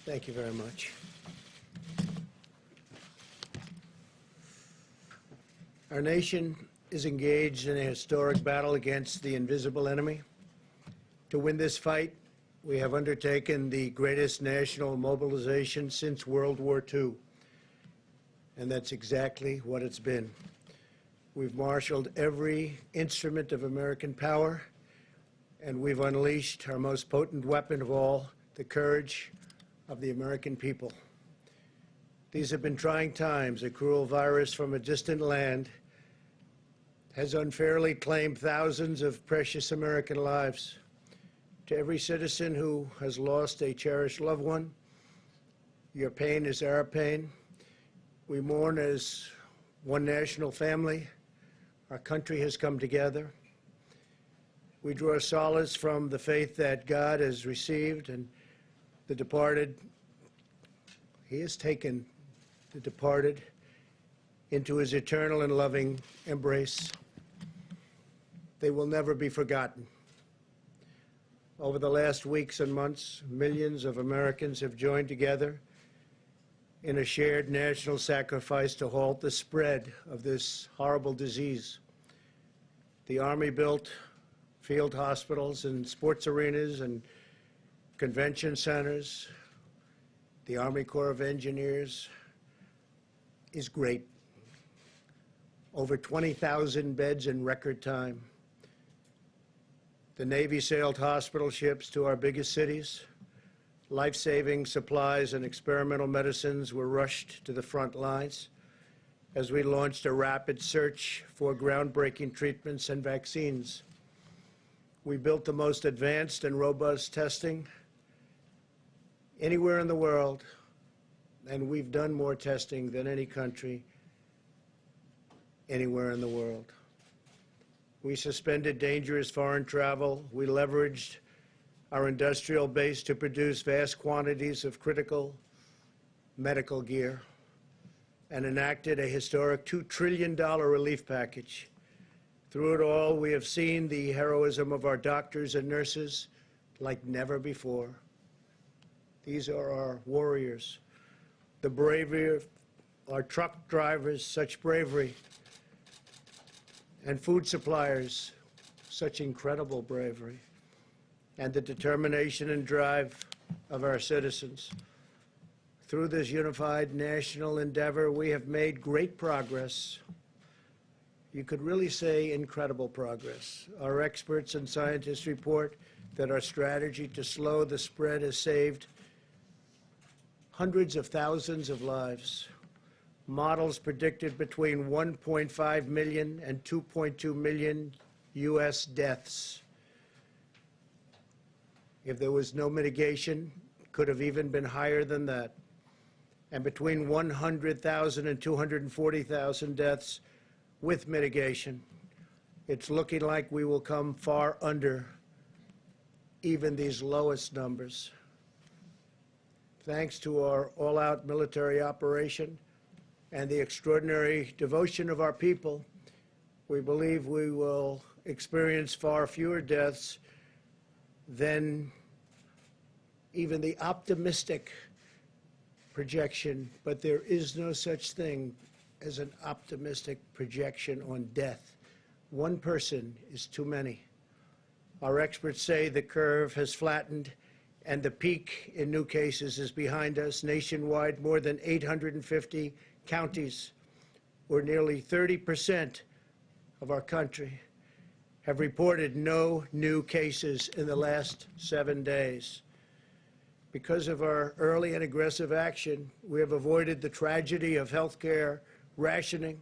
Thank you very much. Our nation is engaged in a historic battle against the invisible enemy. To win this fight, we have undertaken the greatest national mobilization since World War II, and that's exactly what it's been. We've marshaled every instrument of American power, and we've unleashed our most potent weapon of all, the courage of the American people. These have been trying times. A cruel virus from a distant land has unfairly claimed thousands of precious American lives. To every citizen who has lost a cherished loved one, your pain is our pain. We mourn as one national family. Our country has come together. We draw solace from the faith that God has received and the departed. He has taken the departed into his eternal and loving embrace. They will never be forgotten. Over the last weeks and months, millions of Americans have joined together in a shared national sacrifice to halt the spread of this horrible disease. The Army built field hospitals and sports arenas and convention centers. The Army Corps of Engineers is great. Over 20,000 beds in record time. The Navy sailed hospital ships to our biggest cities. Life-saving supplies and experimental medicines were rushed to the front lines as we launched a rapid search for groundbreaking treatments and vaccines. We built the most advanced and robust testing anywhere in the world, and we've done more testing than any country anywhere in the world. We suspended dangerous foreign travel. We leveraged our industrial base to produce vast quantities of critical medical gear and enacted a historic $2 trillion relief package. Through it all, we have seen the heroism of our doctors and nurses like never before. These are our warriors. The bravery of our truck drivers, such bravery, and food suppliers, such incredible bravery, and the determination and drive of our citizens. Through this unified national endeavor, we have made great progress. You could really say incredible progress. Our experts and scientists report that our strategy to slow the spread has saved hundreds of thousands of lives. Models predicted between 1.5 million and 2.2 million U.S. deaths. If there was no mitigation, it could have even been higher than that. And between 100,000 and 240,000 deaths with mitigation. It's looking like we will come far under even these lowest numbers. Thanks to our all-out military operation and the extraordinary devotion of our people, we believe we will experience far fewer deaths than even the optimistic projection, but there is no such thing as an optimistic projection on death. One person is too many. Our experts say the curve has flattened and the peak in new cases is behind us. Nationwide, more than 850 counties, or nearly 30% of our country, have reported no new cases in the last 7 days. Because of our early and aggressive action, we have avoided the tragedy of healthcare rationing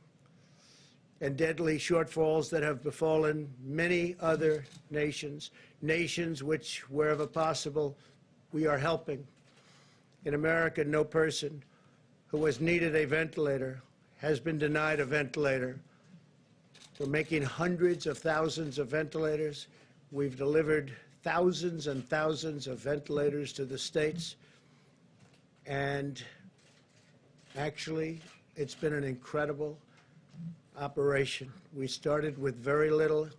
and deadly shortfalls that have befallen many other nations, nations which, wherever possible, we are helping. In America, no person who has needed a ventilator has been denied a ventilator. We're making hundreds of thousands of ventilators. We've delivered thousands and thousands of ventilators to the states. And actually, it's been an incredible operation. We started with very little,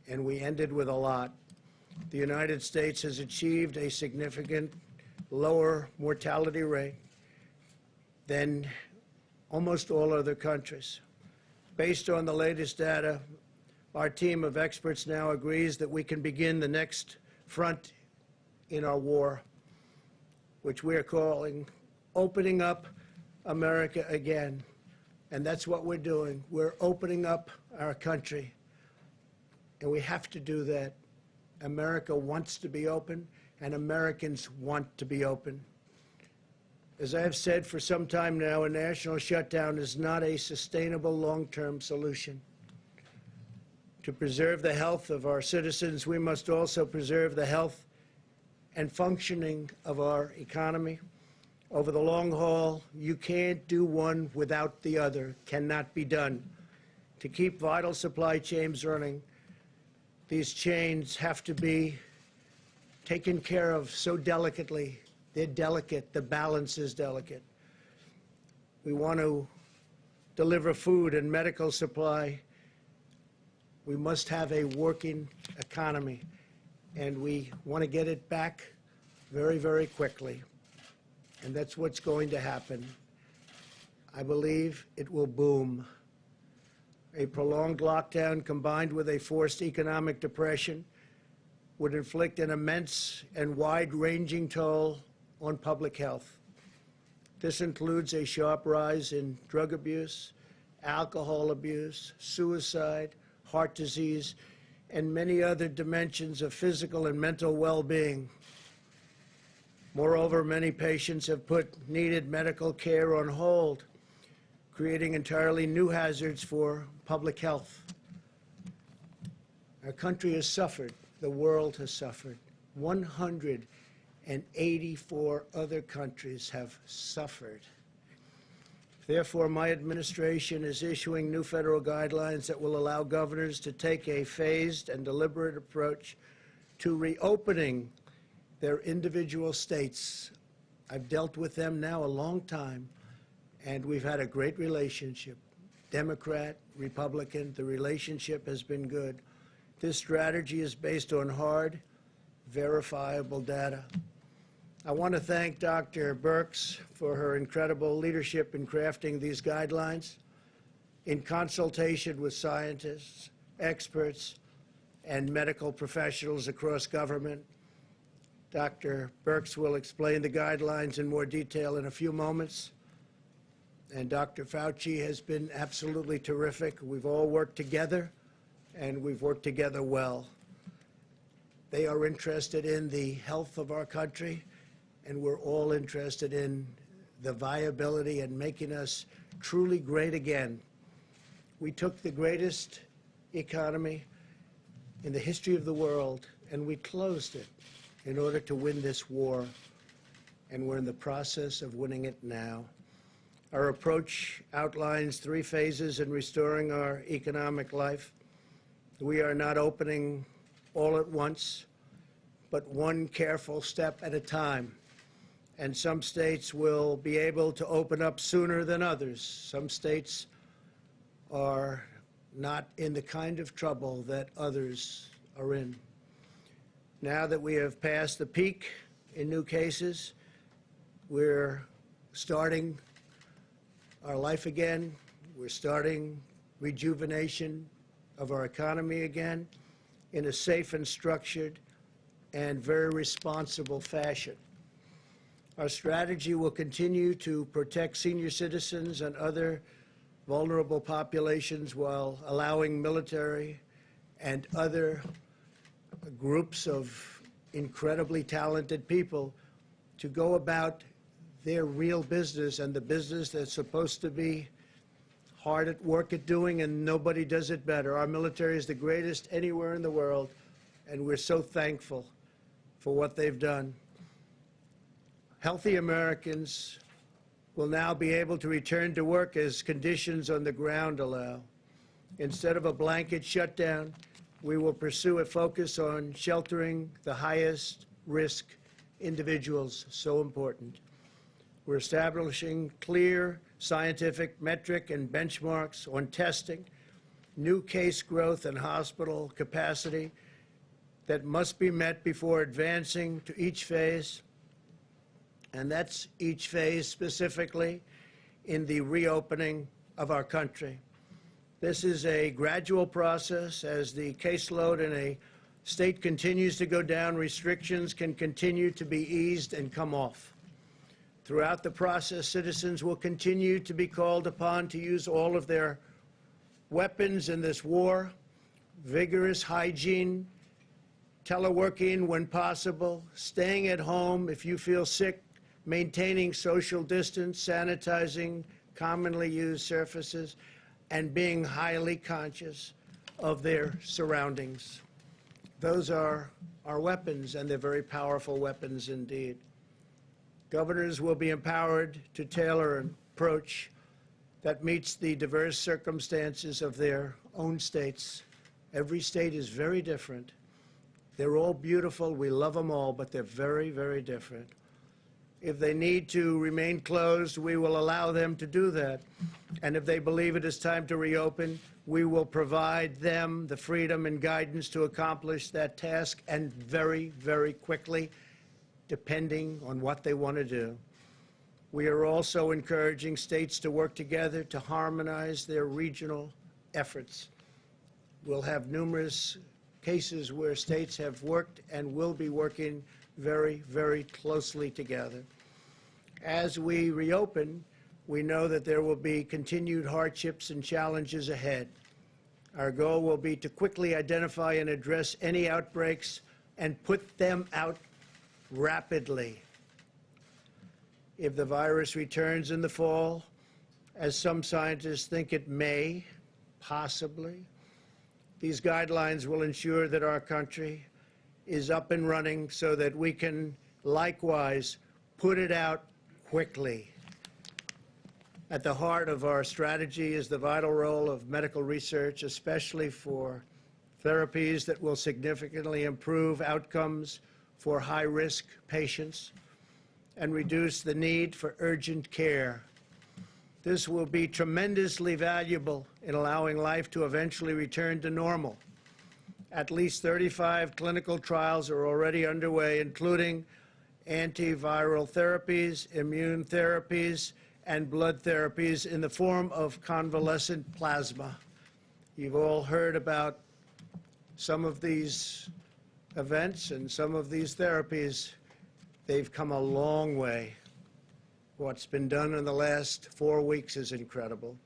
and we ended with a lot. The United States has achieved a significant lower mortality rate than almost all other countries. Based on the latest data, our team of experts now agrees that we can begin the next front in our war, which we're calling opening up America again. And that's what we're doing. We're opening up our country. And we have to do that. America wants to be open, and Americans want to be open. As I have said for some time now, a national shutdown is not a sustainable long-term solution. To preserve the health of our citizens, we must also preserve the health and functioning of our economy. Over the long haul, you can't do one without the other, cannot be done. To keep vital supply chains running, these chains have to be taken care of so delicately. They're delicate. The balance is delicate. We want to deliver food and medical supply. We must have a working economy, and we want to get it back very, very quickly. And that's what's going to happen. I believe it will boom. A prolonged lockdown combined with a forced economic depression would inflict an immense and wide-ranging toll on public health. This includes a sharp rise in drug abuse, alcohol abuse, suicide, heart disease, and many other dimensions of physical and mental well-being. Moreover, many patients have put needed medical care on hold, creating entirely new hazards for public health. Our country has suffered. The world has suffered. 184 other countries have suffered. Therefore, my administration is issuing new federal guidelines that will allow governors to take a phased and deliberate approach to reopening their individual states. I've dealt with them now a long time, and we've had a great relationship. Democrat, Republican, the relationship has been good. This strategy is based on hard, verifiable data. I want to thank Dr. Birx for her incredible leadership in crafting these guidelines in consultation with scientists, experts, and medical professionals across government. Dr. Birx will explain the guidelines in more detail in a few moments. And Dr. Fauci has been absolutely terrific. We've all worked together, and we've worked together well. They are interested in the health of our country, and we're all interested in the viability and making us truly great again. We took the greatest economy in the history of the world, and we closed it in order to win this war, and we're in the process of winning it now. Our approach outlines 3 phases in restoring our economic life. We are not opening all at once, but one careful step at a time. And some states will be able to open up sooner than others. Some states are not in the kind of trouble that others are in. Now that we have passed the peak in new cases, we're starting our life again. We're starting rejuvenation of our economy again in a safe and structured and very responsible fashion. Our strategy will continue to protect senior citizens and other vulnerable populations while allowing military and other groups of incredibly talented people to go about their real business and the business that's supposed to be hard at work at doing, and nobody does it better. Our military is the greatest anywhere in the world, and we're so thankful for what they've done. Healthy Americans will now be able to return to work as conditions on the ground allow. Instead of a blanket shutdown, we will pursue a focus on sheltering the highest risk individuals, so important. We're establishing clear scientific metric and benchmarks on testing, new case growth and hospital capacity that must be met before advancing to each phase. and that's each phase specifically in the reopening of our country. This is a gradual process. As the caseload in a state continues to go down, restrictions can continue to be eased and come off. Throughout the process, citizens will continue to be called upon to use all of their weapons in this war: vigorous hygiene, teleworking when possible, staying at home if you feel sick, maintaining social distance, sanitizing commonly used surfaces, and being highly conscious of their surroundings. Those are our weapons, and they're very powerful weapons indeed. Governors will be empowered to tailor an approach that meets the diverse circumstances of their own states. Every state is very different. They're all beautiful. We love them all, but they're very, very different. If they need to remain closed, we will allow them to do that. And if they believe it is time to reopen, we will provide them the freedom and guidance to accomplish that task, and very, very quickly, depending on what they want to do. We are also encouraging states to work together to harmonize their regional efforts. We'll have numerous cases where states have worked and will be working very, very closely together. As we reopen, we know that there will be continued hardships and challenges ahead. Our goal will be to quickly identify and address any outbreaks and put them out rapidly. If the virus returns in the fall, as some scientists think it may, possibly, these guidelines will ensure that our country is up and running so that we can likewise put it out quickly. At the heart of our strategy is the vital role of medical research, especially for therapies that will significantly improve outcomes for high-risk patients and reduce the need for urgent care. This will be tremendously valuable in allowing life to eventually return to normal. At least 35 clinical trials are already underway, including antiviral therapies, immune therapies, and blood therapies in the form of convalescent plasma. You've all heard about some of these events and some of these therapies. They've come a long way. What's been done in the last 4 weeks is incredible.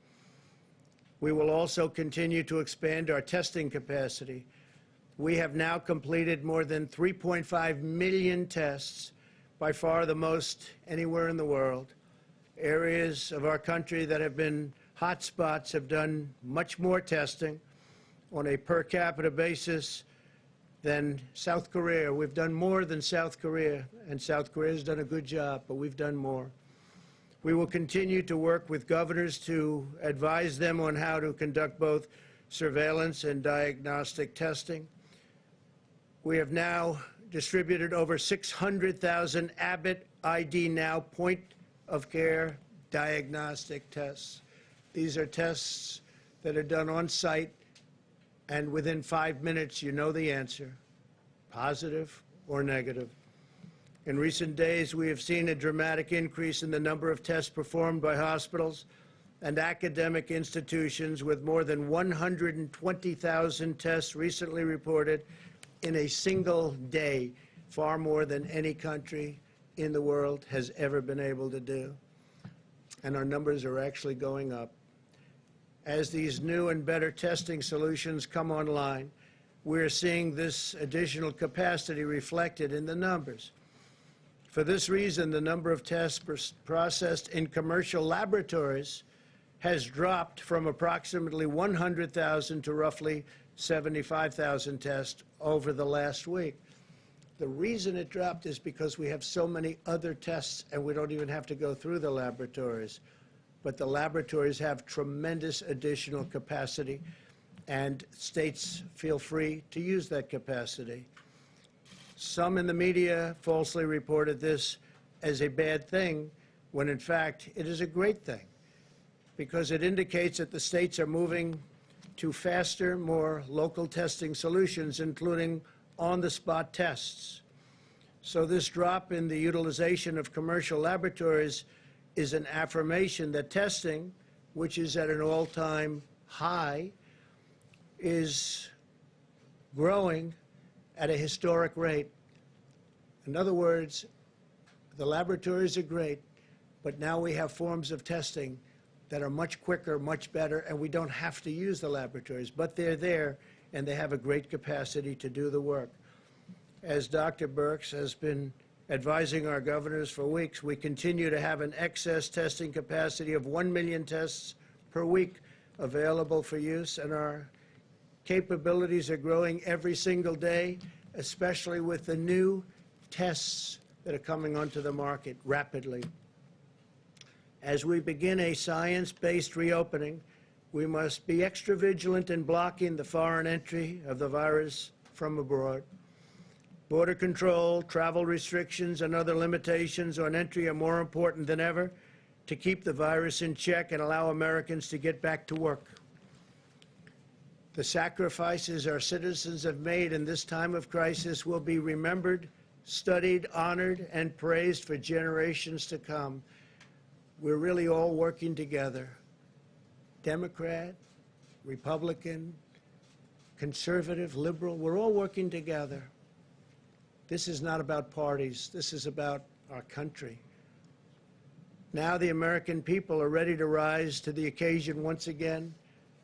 We will also continue to expand our testing capacity. We have now completed more than 3.5 million tests, by far the most anywhere in the world. Areas of our country that have been hot spots have done much more testing on a per capita basis than South Korea. We've done more than South Korea, and South Korea has done a good job, but we've done more. We will continue to work with governors to advise them on how to conduct both surveillance and diagnostic testing. We have now distributed over 600,000 Abbott ID Now point-of-care diagnostic tests. These are tests that are done on site, and within 5 minutes you know the answer, positive or negative. In recent days, we have seen a dramatic increase in the number of tests performed by hospitals and academic institutions, with more than 120,000 tests recently reported in a single day, far more than any country in the world has ever been able to do. And our numbers are actually going up. As these new and better testing solutions come online, we're seeing this additional capacity reflected in the numbers. For this reason, the number of tests processed in commercial laboratories has dropped from approximately 100,000 to roughly 75,000 tests over the last week. The reason it dropped is because we have so many other tests and we don't even have to go through the laboratories. But the laboratories have tremendous additional capacity, and states feel free to use that capacity. Some in the media falsely reported this as a bad thing, when in fact it is a great thing, because it indicates that the states are moving to faster, more local testing solutions, including on-the-spot tests. So this drop in the utilization of commercial laboratories is an affirmation that testing, which is at an all-time high, is growing at a historic rate. In other words, the laboratories are great, but now we have forms of testing that are much quicker, much better, and we don't have to use the laboratories, but they're there, and they have a great capacity to do the work. As Dr. Birx has been advising our governors for weeks, we continue to have an excess testing capacity of 1 million tests per week available for use, and our capabilities are growing every single day, especially with the new tests that are coming onto the market rapidly. As we begin a science-based reopening, we must be extra vigilant in blocking the foreign entry of the virus from abroad. Border control, travel restrictions, and other limitations on entry are more important than ever to keep the virus in check and allow Americans to get back to work. The sacrifices our citizens have made in this time of crisis will be remembered, studied, honored, and praised for generations to come. We're really all working together. Democrat, Republican, conservative, liberal, we're all working together. This is not about parties. This is about our country. Now the American people are ready to rise to the occasion once again.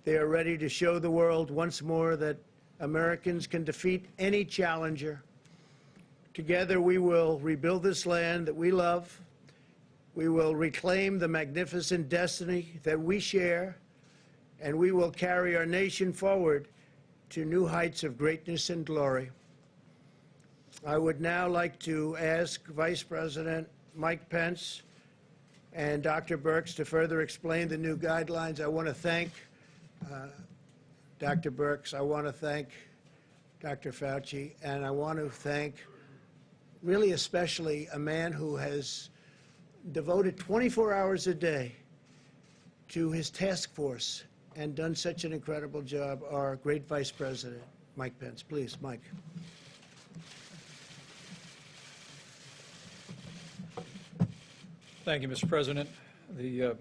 They are ready to show the world once more that Americans can defeat any challenger. Together we will rebuild this land that we love. We will reclaim the magnificent destiny that we share, and we will carry our nation forward to new heights of greatness and glory. I would now like to ask Vice President Mike Pence and Dr. Birx to further explain the new guidelines. I want to thank Dr. Birx. I want to thank Dr. Fauci, and I want to thank really especially a man who has devoted 24 hours a day to his task force and done such an incredible job, our great Vice President, Mike Pence. Please, Mike. Thank you, Mr. President. The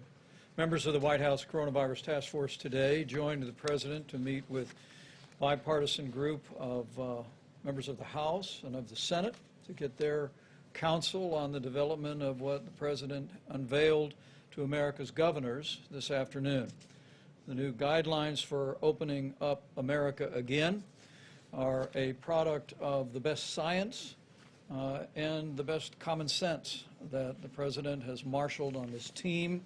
members of the White House Coronavirus Task Force today joined the President to meet with a bipartisan group of members of the House and of the Senate to get their counsel on the development of what the President unveiled to America's governors this afternoon. The new guidelines for opening up America again are a product of the best science and the best common sense that the President has marshaled on his team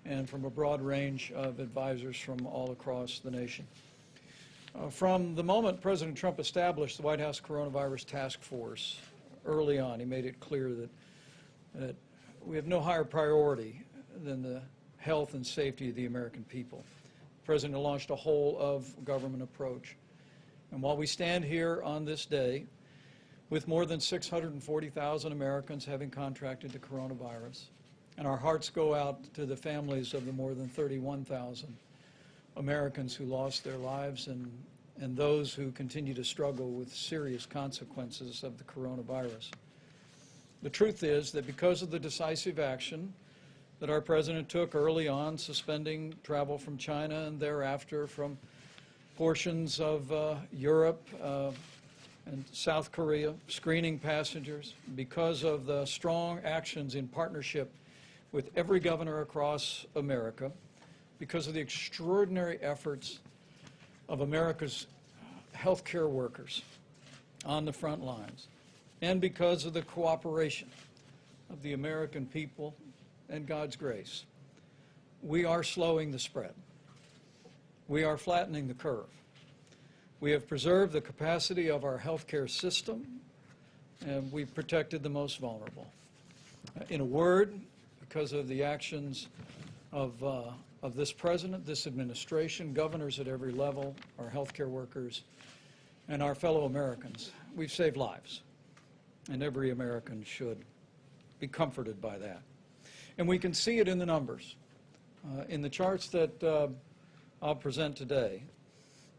and from a broad range of advisors from all across the nation. From the moment President Trump established the White House Coronavirus Task Force early on, he made it clear that we have no higher priority than the health and safety of the American people. The President launched a whole-of-government approach. And while we stand here on this day, with more than 640,000 Americans having contracted the coronavirus, and our hearts go out to the families of the more than 31,000 Americans who lost their lives and those who continue to struggle with serious consequences of the coronavirus. The truth is that because of the decisive action that our President took early on, suspending travel from China and thereafter from portions of Europe and South Korea, screening passengers, because of the strong actions in partnership with every governor across America, because of the extraordinary efforts of America's healthcare workers on the front lines, and because of the cooperation of the American people and God's grace, we are slowing the spread. We are flattening the curve. We have preserved the capacity of our healthcare system, and we've protected the most vulnerable. In a word, because of the actions of this President, this administration, governors at every level, our healthcare workers, and our fellow Americans, we've saved lives, and every American should be comforted by that. And we can see it in the numbers. In the charts that I'll present today,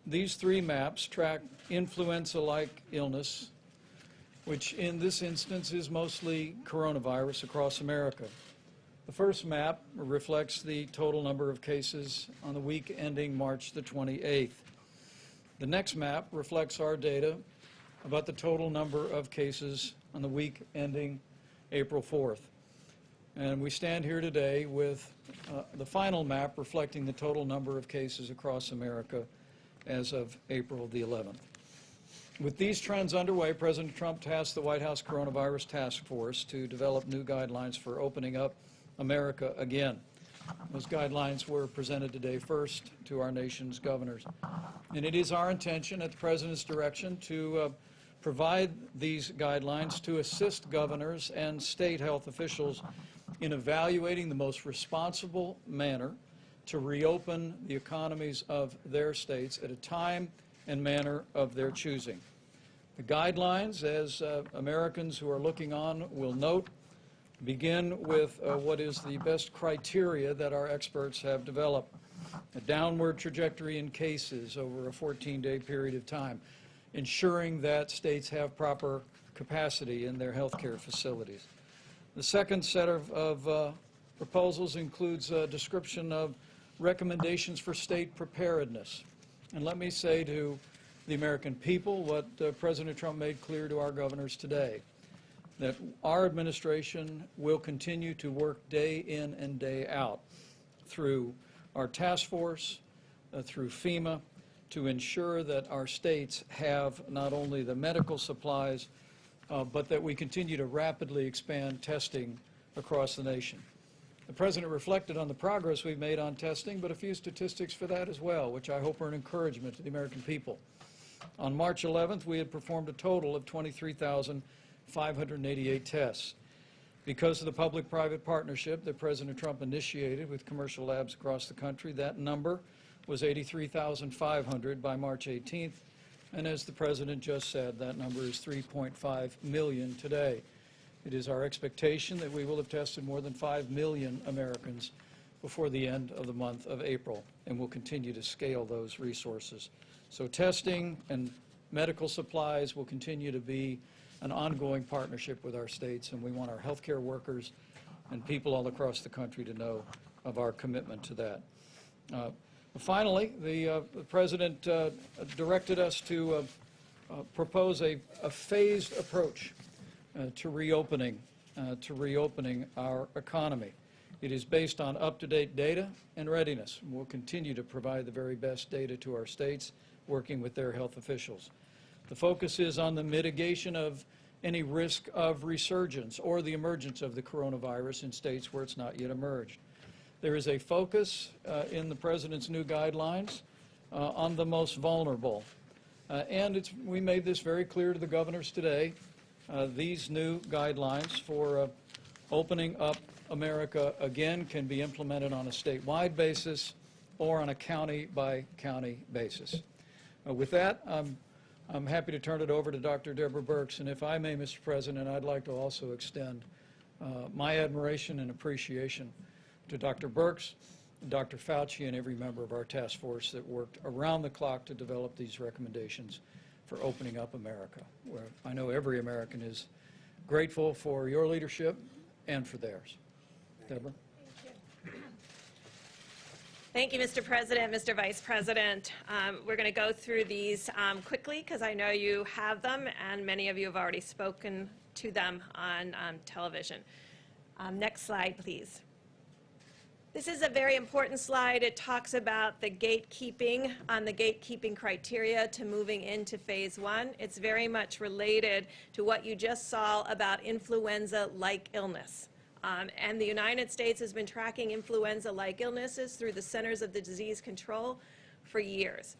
these three maps track influenza-like illness which in this instance is mostly coronavirus across America. The first map reflects the total number of cases on the week ending March the 28th. The next map reflects our data about the total number of cases on the week ending April 4th. And we stand here today with the final map reflecting the total number of cases across America as of April the 11th. With these trends underway, President Trump tasked the White House Coronavirus Task Force to develop new guidelines for opening up America again. Those guidelines were presented today first to our nation's governors. And it is our intention, at the President's direction, to provide these guidelines to assist governors and state health officials in evaluating the most responsible manner to reopen the economies of their states at a time and manner of their choosing. The guidelines, as Americans who are looking on will note, begin with what is the best criteria that our experts have developed: a downward trajectory in cases over a 14-day period of time, ensuring that states have proper capacity in their health care facilities. The second set of proposals includes a description of recommendations for state preparedness. And let me say to the American people what President Trump made clear to our governors today, that our administration will continue to work day in and day out through our task force, through FEMA, to ensure that our states have not only the medical supplies, but that we continue to rapidly expand testing across the nation. The President reflected on the progress we've made on testing, but a few statistics for that as well, which I hope are an encouragement to the American people. On March 11th, we had performed a total of 23,588 tests. Because of the public-private partnership that President Trump initiated with commercial labs across the country, that number was 83,500 by March 18th, and as the President just said, that number is 3.5 million today. It is our expectation that we will have tested more than 5 million Americans before the end of the month of April, and we'll continue to scale those resources. So testing and medical supplies will continue to be an ongoing partnership with our states, and we want our healthcare workers and people all across the country to know of our commitment to that. Finally, the President directed us to propose a phased approach to reopening our economy. It is based on up-to-date data and readiness. We'll continue to provide the very best data to our states, working with their health officials. The focus is on the mitigation of any risk of resurgence or the emergence of the coronavirus in states where it's not yet emerged. There is a focus in the President's new guidelines on the most vulnerable. And we made this very clear to the governors today. These new guidelines for opening up America again can be implemented on a statewide basis or on a county-by-county basis. With that, I'm happy to turn it over to Dr. Deborah Birx. And if I may, Mr. President, I'd like to also extend my admiration and appreciation to Dr. Birx, Dr. Fauci, and every member of our task force that worked around the clock to develop these recommendations for opening up America, where I know every American is grateful for your leadership and for theirs. Deborah? Thank you, Mr. President, Mr. Vice President. We're going to go through these quickly because I know you have them and many of you have already spoken to them on television. Next slide, please. This is a very important slide. It talks about the gatekeeping criteria to moving into phase one. It's very much related to what you just saw about influenza-like illness. And the United States has been tracking influenza-like illnesses through the Centers of Disease Control for years.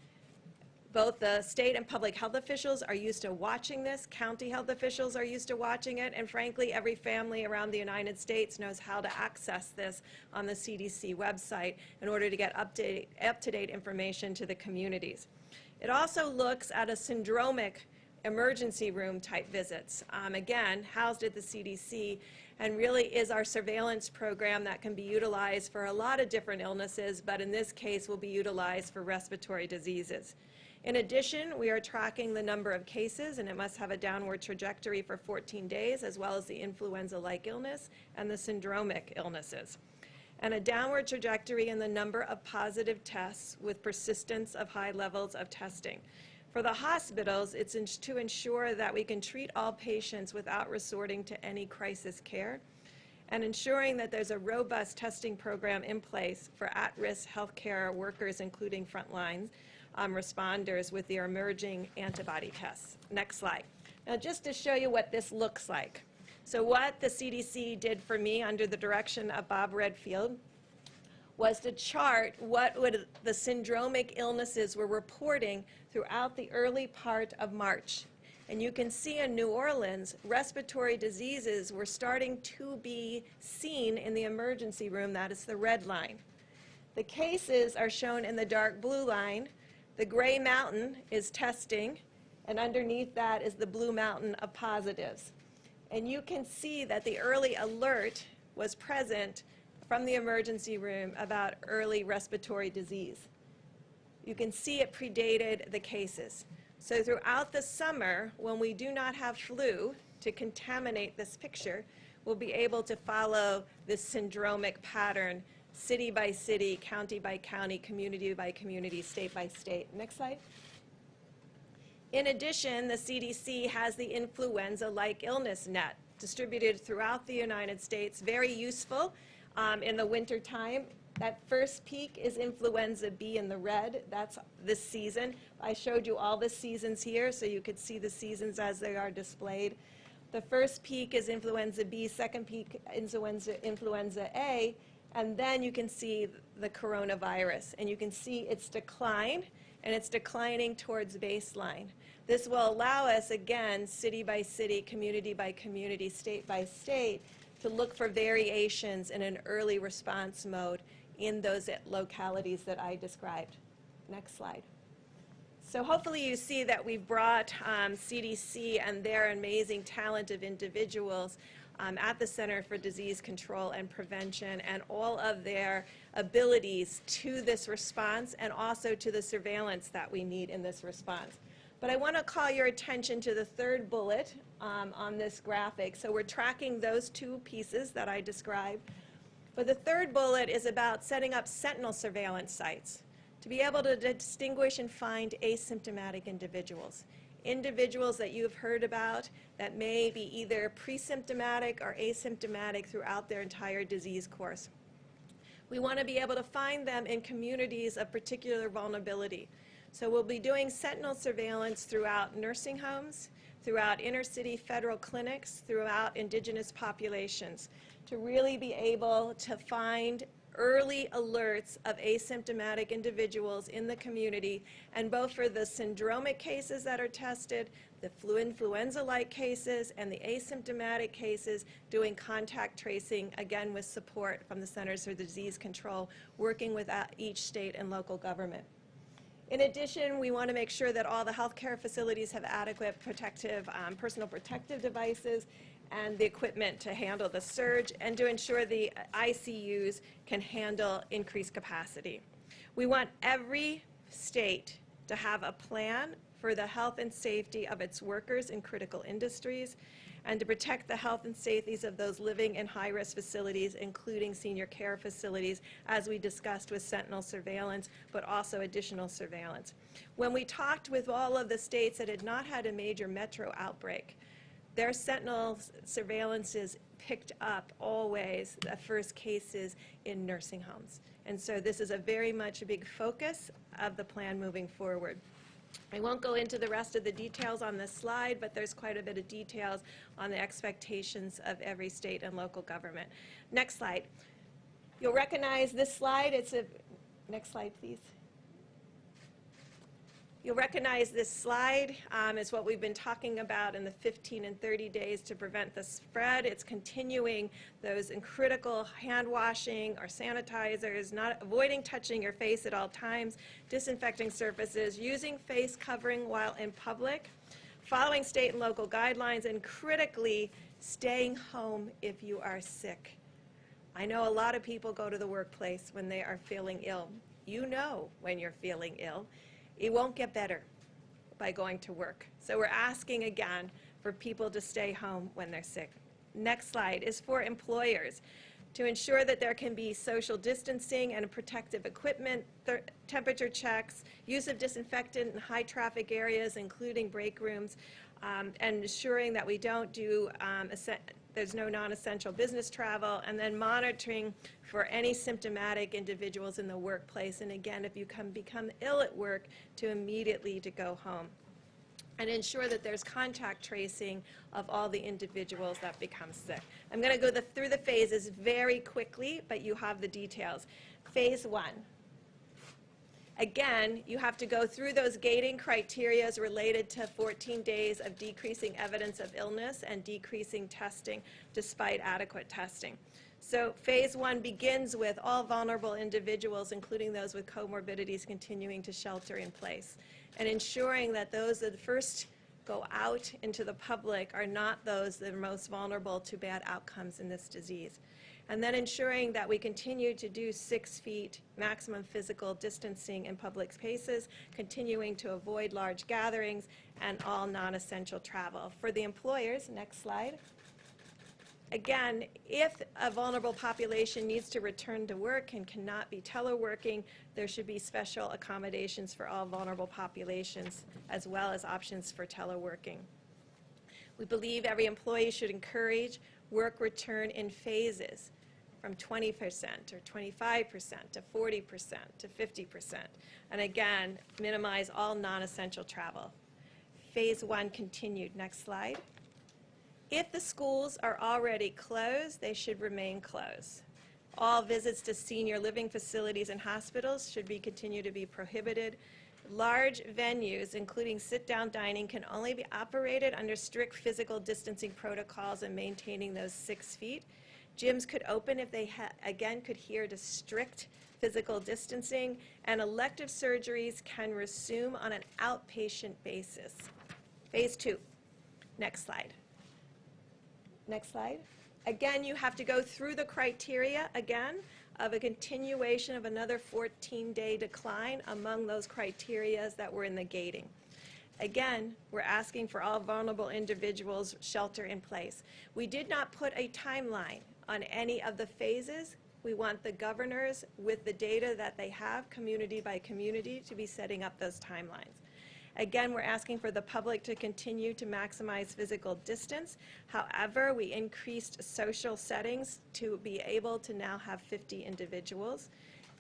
Both the state and public health officials are used to watching this, county health officials are used to watching it, and frankly, every family around the United States knows how to access this on the CDC website in order to get up-to-date information to the communities. It also looks at a syndromic emergency room type visits, again, housed at the CDC, and really is our surveillance program that can be utilized for a lot of different illnesses, but in this case will be utilized for respiratory diseases. In addition, we are tracking the number of cases, and it must have a downward trajectory for 14 days, as well as the influenza-like illness and the syndromic illnesses, and a downward trajectory in the number of positive tests with persistence of high levels of testing. For the hospitals, it's to ensure that we can treat all patients without resorting to any crisis care, and ensuring that there's a robust testing program in place for at-risk healthcare workers, including frontline responders, with their emerging antibody tests. Next slide. Now, just to show you what this looks like. So what the CDC did for me under the direction of Bob Redfield was to chart what the syndromic illnesses were reporting throughout the early part of March. And you can see in New Orleans, respiratory diseases were starting to be seen in the emergency room. That is the red line. The cases are shown in the dark blue line. The gray mountain is testing, and underneath that is the blue mountain of positives. And you can see that the early alert was present from the emergency room about early respiratory disease. You can see it predated the cases. So throughout the summer, when we do not have flu to contaminate this picture, we'll be able to follow this syndromic pattern, city by city, county by county, community by community, state by state. Next slide. In addition, the CDC has the influenza-like illness net distributed throughout the United States, very useful in the winter time. That first peak is influenza B in the red. That's this season. I showed you all the seasons here, so you could see the seasons as they are displayed. The first peak is influenza B, second peak influenza A, and then you can see the coronavirus. And you can see its decline, and it's declining towards baseline. This will allow us, again, city by city, community by community, state by state, to look for variations in an early response mode in those localities that I described. Next slide. So hopefully you see that we've brought CDC and their amazing talent of individuals at the Center for Disease Control and Prevention, and all of their abilities to this response, and also to the surveillance that we need in this response. But I want to call your attention to the third bullet on this graphic. So we're tracking those two pieces that I described. But the third bullet is about setting up sentinel surveillance sites to be able to distinguish and find asymptomatic individuals. Individuals that you've heard about that may be either pre-symptomatic or asymptomatic throughout their entire disease course. We want to be able to find them in communities of particular vulnerability. So we'll be doing sentinel surveillance throughout nursing homes, throughout inner-city federal clinics, throughout indigenous populations, to really be able to find early alerts of asymptomatic individuals in the community, and both for the syndromic cases that are tested, the influenza-like cases, and the asymptomatic cases, doing contact tracing, again with support from the Centers for Disease Control, working with each state and local government. In addition, we want to make sure that all the healthcare facilities have adequate protective, personal protective devices and the equipment to handle the surge, and to ensure the ICUs can handle increased capacity. We want every state to have a plan for the health and safety of its workers in critical industries, and to protect the health and safety of those living in high-risk facilities, including senior care facilities, as we discussed with sentinel surveillance, but also additional surveillance. When we talked with all of the states that had not had a major metro outbreak, their sentinel surveillances picked up always the first cases in nursing homes. And so this is a very much a big focus of the plan moving forward. I won't go into the rest of the details on this slide, but there's quite a bit of details on the expectations of every state and local government. Next slide. You'll recognize this slide. Next slide, please. You'll recognize this slide. It's what we've been talking about in the 15 and 30 days to prevent the spread. It's continuing those critical hand washing or sanitizers, not avoiding touching your face at all times, disinfecting surfaces, using face covering while in public, following state and local guidelines, and critically, staying home if you are sick. I know a lot of people go to the workplace when they are feeling ill. You know when you're feeling ill. It won't get better by going to work. So we're asking again for people to stay home when they're sick. Next slide is for employers to ensure that there can be social distancing and protective equipment, temperature checks, use of disinfectant in high traffic areas, including break rooms, and ensuring that we don't do, there's no non-essential business travel, and then monitoring for any symptomatic individuals in the workplace. And again, if you become ill at work, to immediately to go home. And ensure that there's contact tracing of all the individuals that become sick. I'm going to go through the phases very quickly, but you have the details. Phase 1. Again, you have to go through those gating criteria related to 14 days of decreasing evidence of illness and decreasing testing despite adequate testing. So phase 1 begins with all vulnerable individuals, including those with comorbidities, continuing to shelter in place, and ensuring that those that first go out into the public are not those that are most vulnerable to bad outcomes in this disease. And then ensuring that we continue to do 6 feet maximum physical distancing in public spaces, continuing to avoid large gatherings, and all non-essential travel. For the employers, next slide. Again, if a vulnerable population needs to return to work and cannot be teleworking, there should be special accommodations for all vulnerable populations, as well as options for teleworking. We believe every employee should encourage work return in phases, from 20% or 25% to 40% to 50%. And again, minimize all non-essential travel. Phase 1 continued. Next slide. If the schools are already closed, they should remain closed. All visits to senior living facilities and hospitals should continue to be prohibited. Large venues, including sit-down dining, can only be operated under strict physical distancing protocols and maintaining those 6 feet. Gyms could open if they, again, could adhere to strict physical distancing, and elective surgeries can resume on an outpatient basis. Phase 2. Next slide. Next slide. Again, you have to go through the criteria again of a continuation of another 14-day decline among those criteria that were in the gating. Again, we're asking for all vulnerable individuals shelter in place. We did not put a timeline on any of the phases. We want the governors, with the data that they have, community by community, to be setting up those timelines. Again, we're asking for the public to continue to maximize physical distance. However, we increased social settings to be able to now have 50 individuals,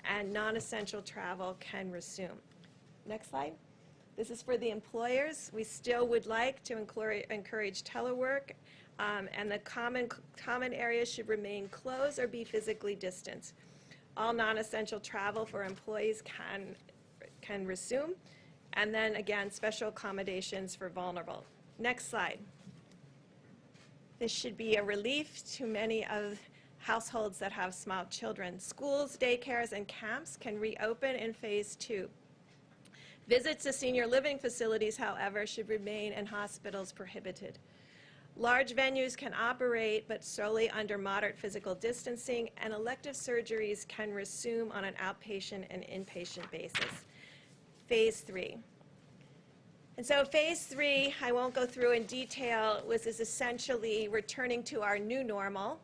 and non-essential travel can resume. Next slide. This is for the employers. We still would like to encourage telework, and the common areas should remain closed or be physically distanced. All non-essential travel for employees can resume. And then again, special accommodations for vulnerable. Next slide. This should be a relief to many of households that have small children. Schools, daycares, and camps can reopen in phase 2. Visits to senior living facilities, however, should remain in hospitals prohibited. Large venues can operate, but solely under moderate physical distancing, and elective surgeries can resume on an outpatient and inpatient basis. Phase 3. And so phase 3, I won't go through in detail, is essentially returning to our new normal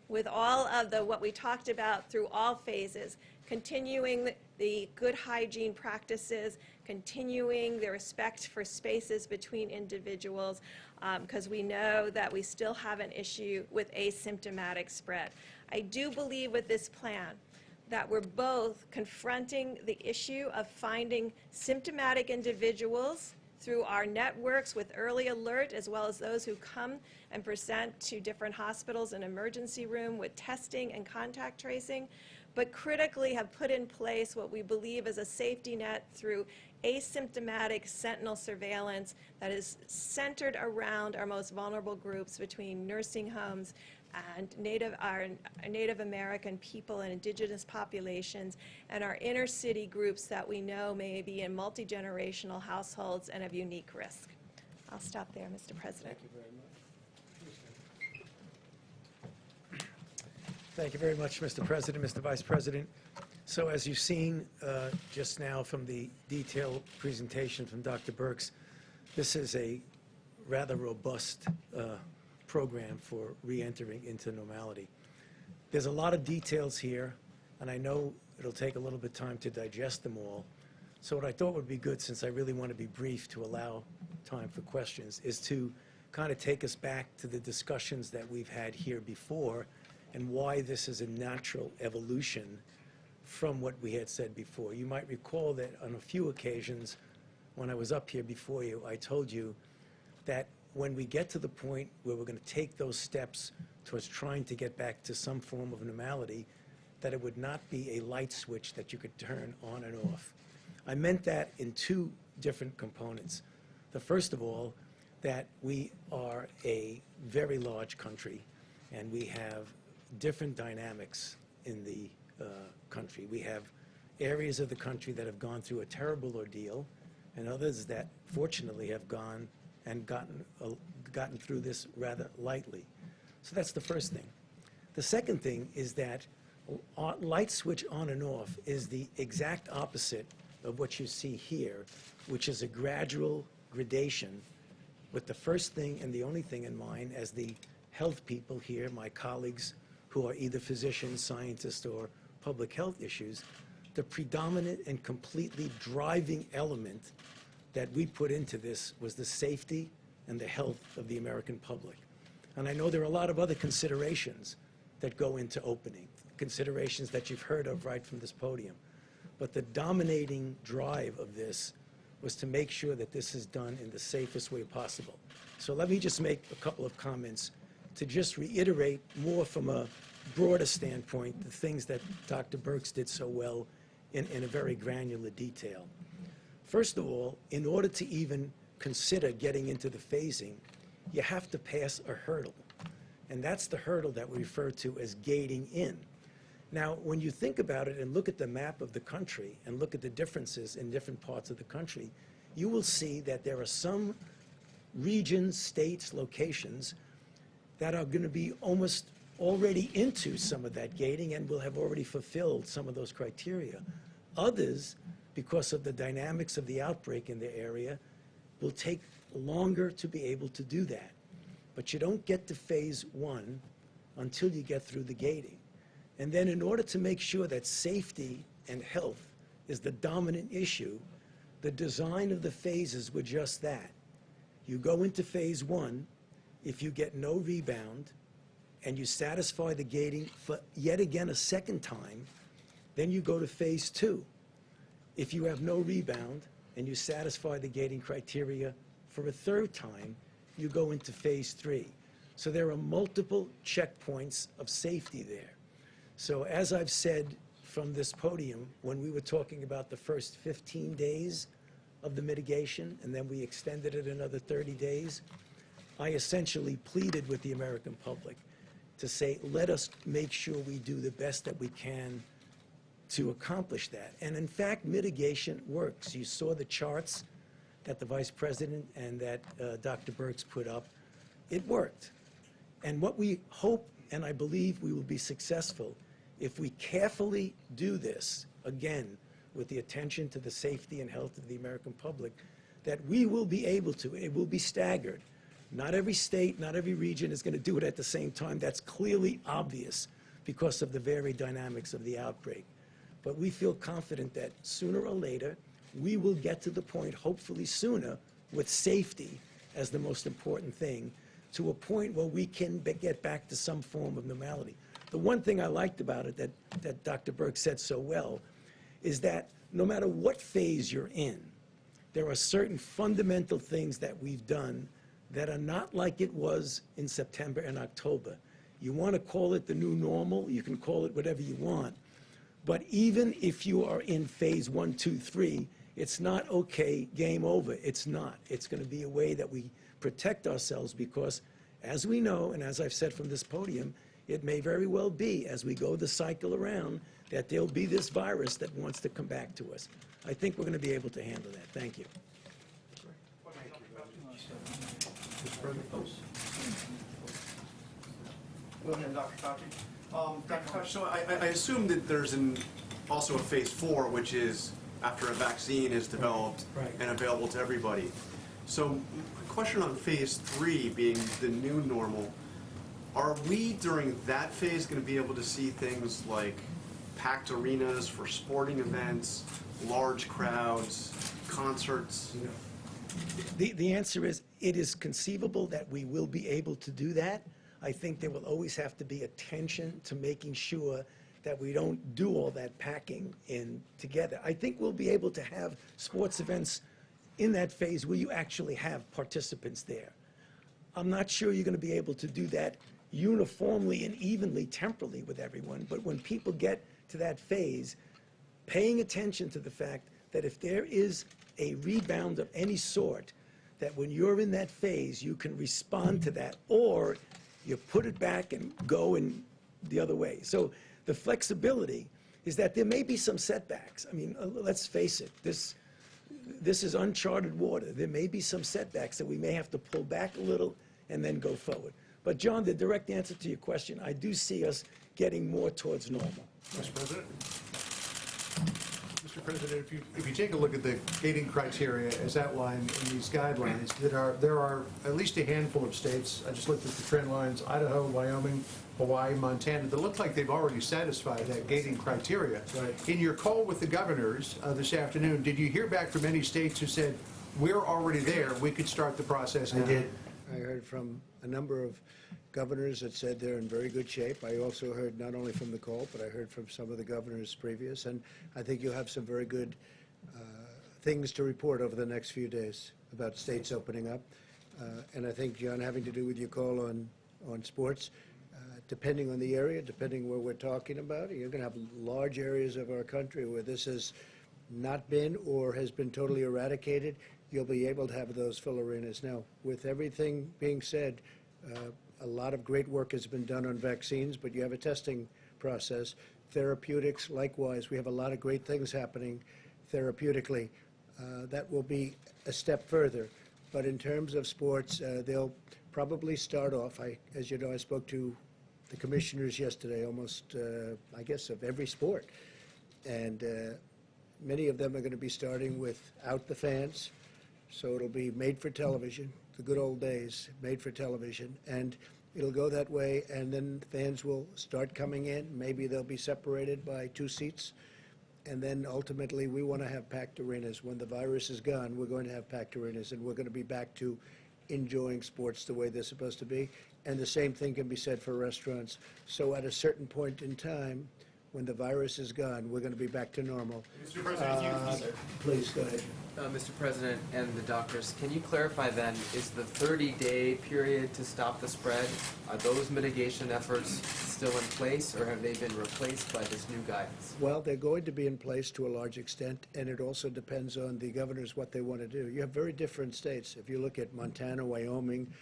with all of what we talked about through all phases, continuing the good hygiene practices, continuing the respect for spaces between individuals, because we know that we still have an issue with asymptomatic spread. I do believe with this plan that we're both confronting the issue of finding symptomatic individuals through our networks with early alert, as well as those who come and present to different hospitals and emergency room with testing and contact tracing, but critically have put in place what we believe is a safety net through asymptomatic sentinel surveillance that is centered around our most vulnerable groups between nursing homes and our Native American people and indigenous populations, and our inner city groups that we know may be in multi-generational households and of unique risk. I'll stop there, Mr. President. Thank you very much. Thank you very much, Mr. President, Mr. Vice President. So as you've seen just now from the detailed presentation from Dr. Birx, this is a rather robust program for re-entering into normality. There's a lot of details here, and I know it'll take a little bit of time to digest them all. So what I thought would be good, since I really want to be brief to allow time for questions, is to kind of take us back to the discussions that we've had here before and why this is a natural evolution from what we had said before. You might recall that on a few occasions when I was up here before you, I told you that when we get to the point where we're going to take those steps towards trying to get back to some form of normality, that it would not be a light switch that you could turn on and off. I meant that in two different components. The first of all, that we are a very large country, and we have different dynamics in the country. We have areas of the country that have gone through a terrible ordeal, and others that fortunately have gone and gotten through this rather lightly. So that's the first thing. The second thing is that light switch on and off is the exact opposite of what you see here, which is a gradual gradation with the first thing and the only thing in mind as the health people here, my colleagues who are either physicians, scientists, or public health issues, the predominant and completely driving element that we put into this was the safety and the health of the American public. And I know there are a lot of other considerations that go into opening, considerations that you've heard of right from this podium. But the dominating drive of this was to make sure that this is done in the safest way possible. So let me just make a couple of comments to just reiterate more from a broader standpoint the things that Dr. Birx did so well in a very granular detail. First of all, in order to even consider getting into the phasing, you have to pass a hurdle. And that's the hurdle that we refer to as gating in. Now, when you think about it and look at the map of the country and look at the differences in different parts of the country, you will see that there are some regions, states, locations that are going to be almost already into some of that gating and will have already fulfilled some of those criteria. Others, because of the dynamics of the outbreak in the area, will take longer to be able to do that. But you don't get to phase one until you get through the gating. And then in order to make sure that safety and health is the dominant issue, the design of the phases were just that. You go into phase one, if you get no rebound, and you satisfy the gating for yet again a second time, then you go to phase two. If you have no rebound and you satisfy the gating criteria for a third time, you go into phase three. So there are multiple checkpoints of safety there. So as I've said from this podium, when we were talking about the first 15 days of the mitigation, and then we extended it another 30 days, I essentially pleaded with the American public to say, let us make sure we do the best that we can to accomplish that. And in fact, mitigation works. You saw the charts that the Vice President and that Dr. Birx put up. It worked. And what we hope, and I believe we will be successful, if we carefully do this, again, with the attention to the safety and health of the American public, that we will be able to, it will be staggered. Not every state, not every region is going to do it at the same time. That's clearly obvious because of the varied dynamics of the outbreak. But we feel confident that sooner or later, we will get to the point, hopefully sooner, with safety as the most important thing, to a point where we can get back to some form of normality. The one thing I liked about it that Dr. Birx said so well is that no matter what phase you're in, there are certain fundamental things that we've done that are not like it was in September and October. You want to call it the new normal, you can call it whatever you want. But even if you are in phase 1, 2, 3, it's not okay, game over. It's not. It's going to be a way that we protect ourselves because, as we know, and as I've said from this podium, it may very well be, as we go the cycle around, that there'll be this virus that wants to come back to us. I think we're going to be able to handle that. Thank you. Go ahead, Dr. Fauci. Dr. Fauci, so I assume that there's an also a phase 4, which is after a vaccine is developed Right. and available to everybody. So, a question on phase 3 being the new normal. Are we, during that phase, going to be able to see things like packed arenas for sporting events, large crowds, concerts? The answer is, it is conceivable that we will be able to do that. I think there will always have to be attention to making sure that we don't do all that packing in together. I think we'll be able to have sports events in that phase where you actually have participants there. I'm not sure you're going to be able to do that uniformly and evenly temporally with everyone, but when people get to that phase, paying attention to the fact that if there is a rebound of any sort, that when you're in that phase, you can respond to that, or you put it back and go in the other way. So the flexibility is that there may be some setbacks. I mean, let's face it, this is uncharted water. There may be some setbacks that we may have to pull back a little and then go forward. But John, the direct answer to your question, I do see us getting more towards normal. Mr. President? Mr. President, if you take a look at the gating criteria as outlined in these guidelines, there are at least a handful of states, I just looked at the trend lines, Idaho, Wyoming, Hawaii, Montana, that look like they've already satisfied that gating criteria. Right. In your call with the governors this afternoon, did you hear back from any states who said, we're already there, we could start the process now? I did. I heard from a number of governors that said they're in very good shape. I also heard not only from the call, but I heard from some of the governors previous, and I think you'll have some very good things to report over the next few days about states opening up. And I think, John, having to do with your call on sports, depending on the area, depending where we're talking about, you're going to have large areas of our country where this has not been or has been totally eradicated. You'll be able to have those full arenas. Now, with everything being said, a lot of great work has been done on vaccines, but you have a testing process. Therapeutics, likewise, we have a lot of great things happening therapeutically. That will be a step further. But in terms of sports, they'll probably start off, as you know, I spoke to the commissioners yesterday, almost, I guess, of every sport. And many of them are going to be starting without the fans. So it'll be made for television, the good old days, made for television. And it'll go that way, and then fans will start coming in. Maybe they'll be separated by 2 seats. And then ultimately, we want to have packed arenas. When the virus is gone, we're going to have packed arenas, and we're going to be back to enjoying sports the way they're supposed to be. And the same thing can be said for restaurants. So at a certain point in time, when the virus is gone, we're going to be back to normal. Mr. President, Please, go ahead. Mr. President and the doctors, can you clarify then, is the 30-day period to stop the spread, are those mitigation efforts still in place, or have they been replaced by this new guidance? Well, they're going to be in place to a large extent, and it also depends on the governors what they want to do. You have very different states. If you look at Montana, Wyoming,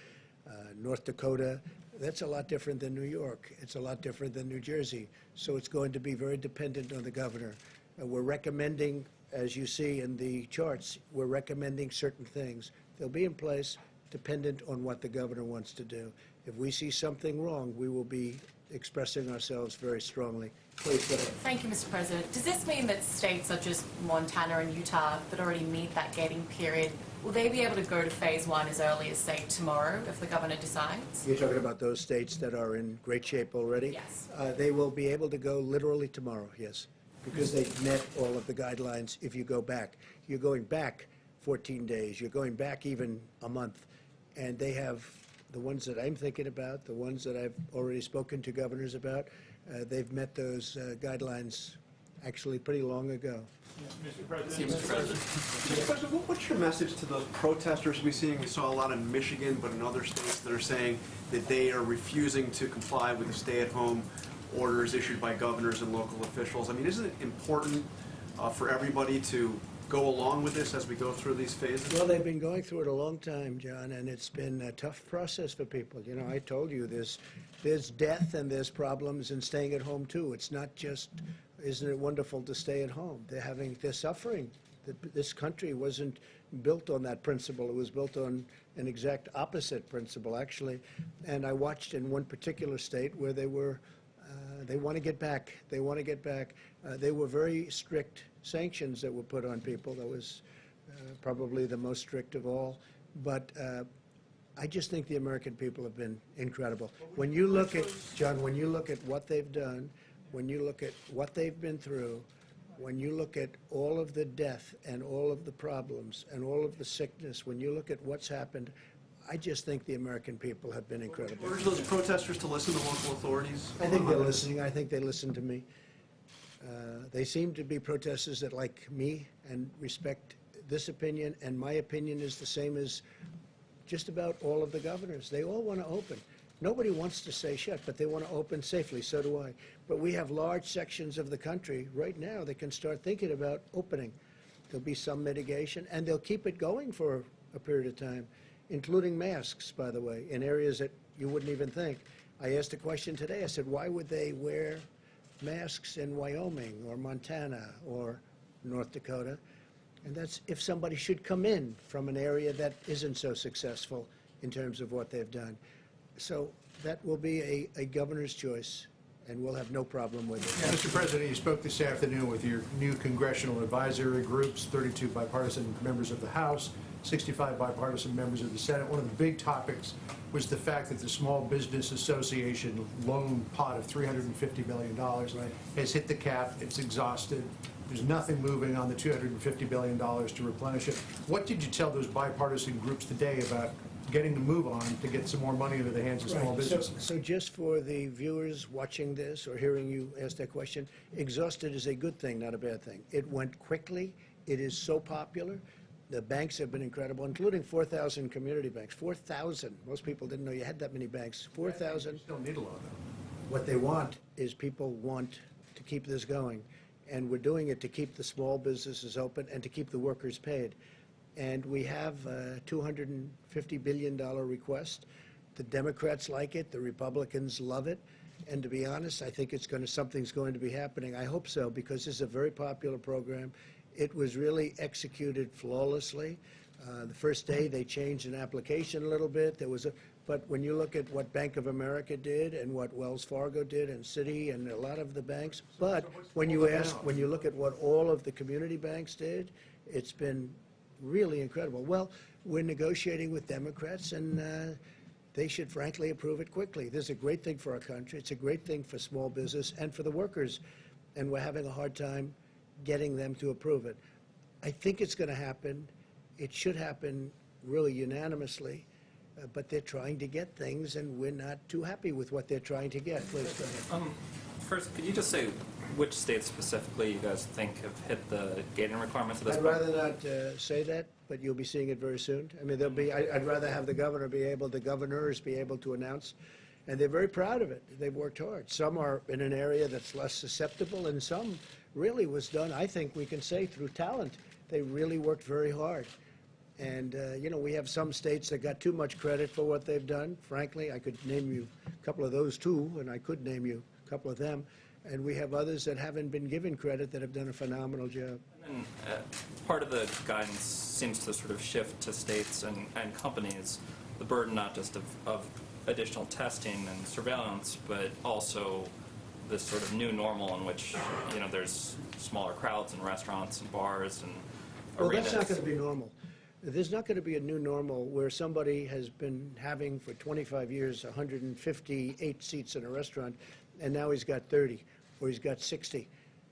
North Dakota, that's a lot different than New York. It's a lot different than New Jersey. So it's going to be very dependent on the governor. We're recommending, as you see in the charts, we're recommending certain things. They'll be in place dependent on what the governor wants to do. If we see something wrong, we will be expressing ourselves very strongly. Please go ahead. Thank you, Mr. President. Does this mean that states such as Montana and Utah that already meet that gating period, will they be able to go to phase 1 as early as, say, tomorrow if the governor decides? You're talking about those states that are in great shape already? Yes. They will be able to go literally tomorrow, yes, because they've met all of the guidelines if you go back. You're going back 14 days. You're going back even a month. And they have the ones that I'm thinking about, the ones that I've already spoken to governors about, they've met those guidelines actually pretty long ago. Mr. President, what's your message to those protesters we saw a lot in Michigan, but in other states that are saying that they are refusing to comply with the stay-at-home orders issued by governors and local officials? I mean, isn't it important for everybody to go along with this as we go through these phases? Well, they've been going through it a long time, John, and it's been a tough process for people. You know, I told you there's death and there's problems in staying at home, too. It's not just, isn't it wonderful to stay at home? They're suffering. This country wasn't built on that principle. It was built on an exact opposite principle, actually. And I watched in one particular state where they were They want to get back. They want to get back. They were very strict sanctions that were put on people. That was probably the most strict of all. But I just think the American people have been incredible. When you look at, John, when you look at what they've done, when you look at what they've been through, when you look at all of the death and all of the problems and all of the sickness, when you look at what's happened, I just think the American people have been incredible. Urge those protesters to listen to local authorities? I think they're listening. I think they listen to me. They seem to be protesters that like me and respect this opinion, and my opinion is the same as just about all of the governors. They all want to open. Nobody wants to stay shut, but they want to open safely. So do I. But we have large sections of the country right now that can start thinking about opening. There'll be some mitigation, and they'll keep it going for a period of time, including masks, by the way, in areas that you wouldn't even think. I asked a question today. I said, why would they wear masks in Wyoming or Montana or North Dakota? And that's if somebody should come in from an area that isn't so successful in terms of what they've done. So that will be a governor's choice, and we'll have no problem with it. Mr. President, you spoke this afternoon with your new congressional advisory groups, 32 bipartisan members of the House, 65 bipartisan members of the Senate. One of the big topics was the fact that the Small Business Association loan pot of $350 million has hit the cap. It's exhausted. There's nothing moving on the $250 billion to replenish it. What did you tell those bipartisan groups today about getting the move on to get some more money into the hands of small businesses? So just for the viewers watching this or hearing you ask that question, exhausted is a good thing, not a bad thing. It went quickly. It is so popular. The banks have been incredible, including 4,000 community banks. 4,000. Most people didn't know you had that many banks. 4,000. Still need a lot of them. What they want is people want to keep this going. And we're doing it to keep the small businesses open and to keep the workers paid. And we have a $250 billion request. The Democrats like it. The Republicans love it. And to be honest, I think something's going to be happening. I hope so, because this is a very popular program. It was really executed flawlessly. The first day they changed an application a little bit. But when you look at what Bank of America did and what Wells Fargo did and Citi and a lot of the banks, but when you look at what all of the community banks did, it's been really incredible. Well, we're negotiating with Democrats, and they should frankly approve it quickly. This is a great thing for our country. It's a great thing for small business and for the workers, and we're having a hard time getting them to approve it. I think it's going to happen. It should happen really unanimously, but they're trying to get things, and we're not too happy with what they're trying to get. Please go ahead. First, could you just say which states specifically you guys think have hit the gating requirements at this I'd point? rather not say that, but you'll be seeing it very soon. I mean, I'd rather have the governors be able to announce, and they're very proud of it. They've worked hard. Some are in an area that's less susceptible, and some really was done, I think we can say, through talent. They really worked very hard. And, we have some states that got too much credit for what they've done. Frankly, I could name you a couple of those too, and I could name you a couple of them. And we have others that haven't been given credit that have done a phenomenal job. And part of the guidance seems to sort of shift to states and companies the burden not just of additional testing and surveillance, but also this sort of new normal in which, there's smaller crowds in restaurants and bars and arenas. Well, that's not going to be normal. There's not going to be a new normal where somebody has been having for 25 years 158 seats in a restaurant, and now he's got 30 or he's got 60,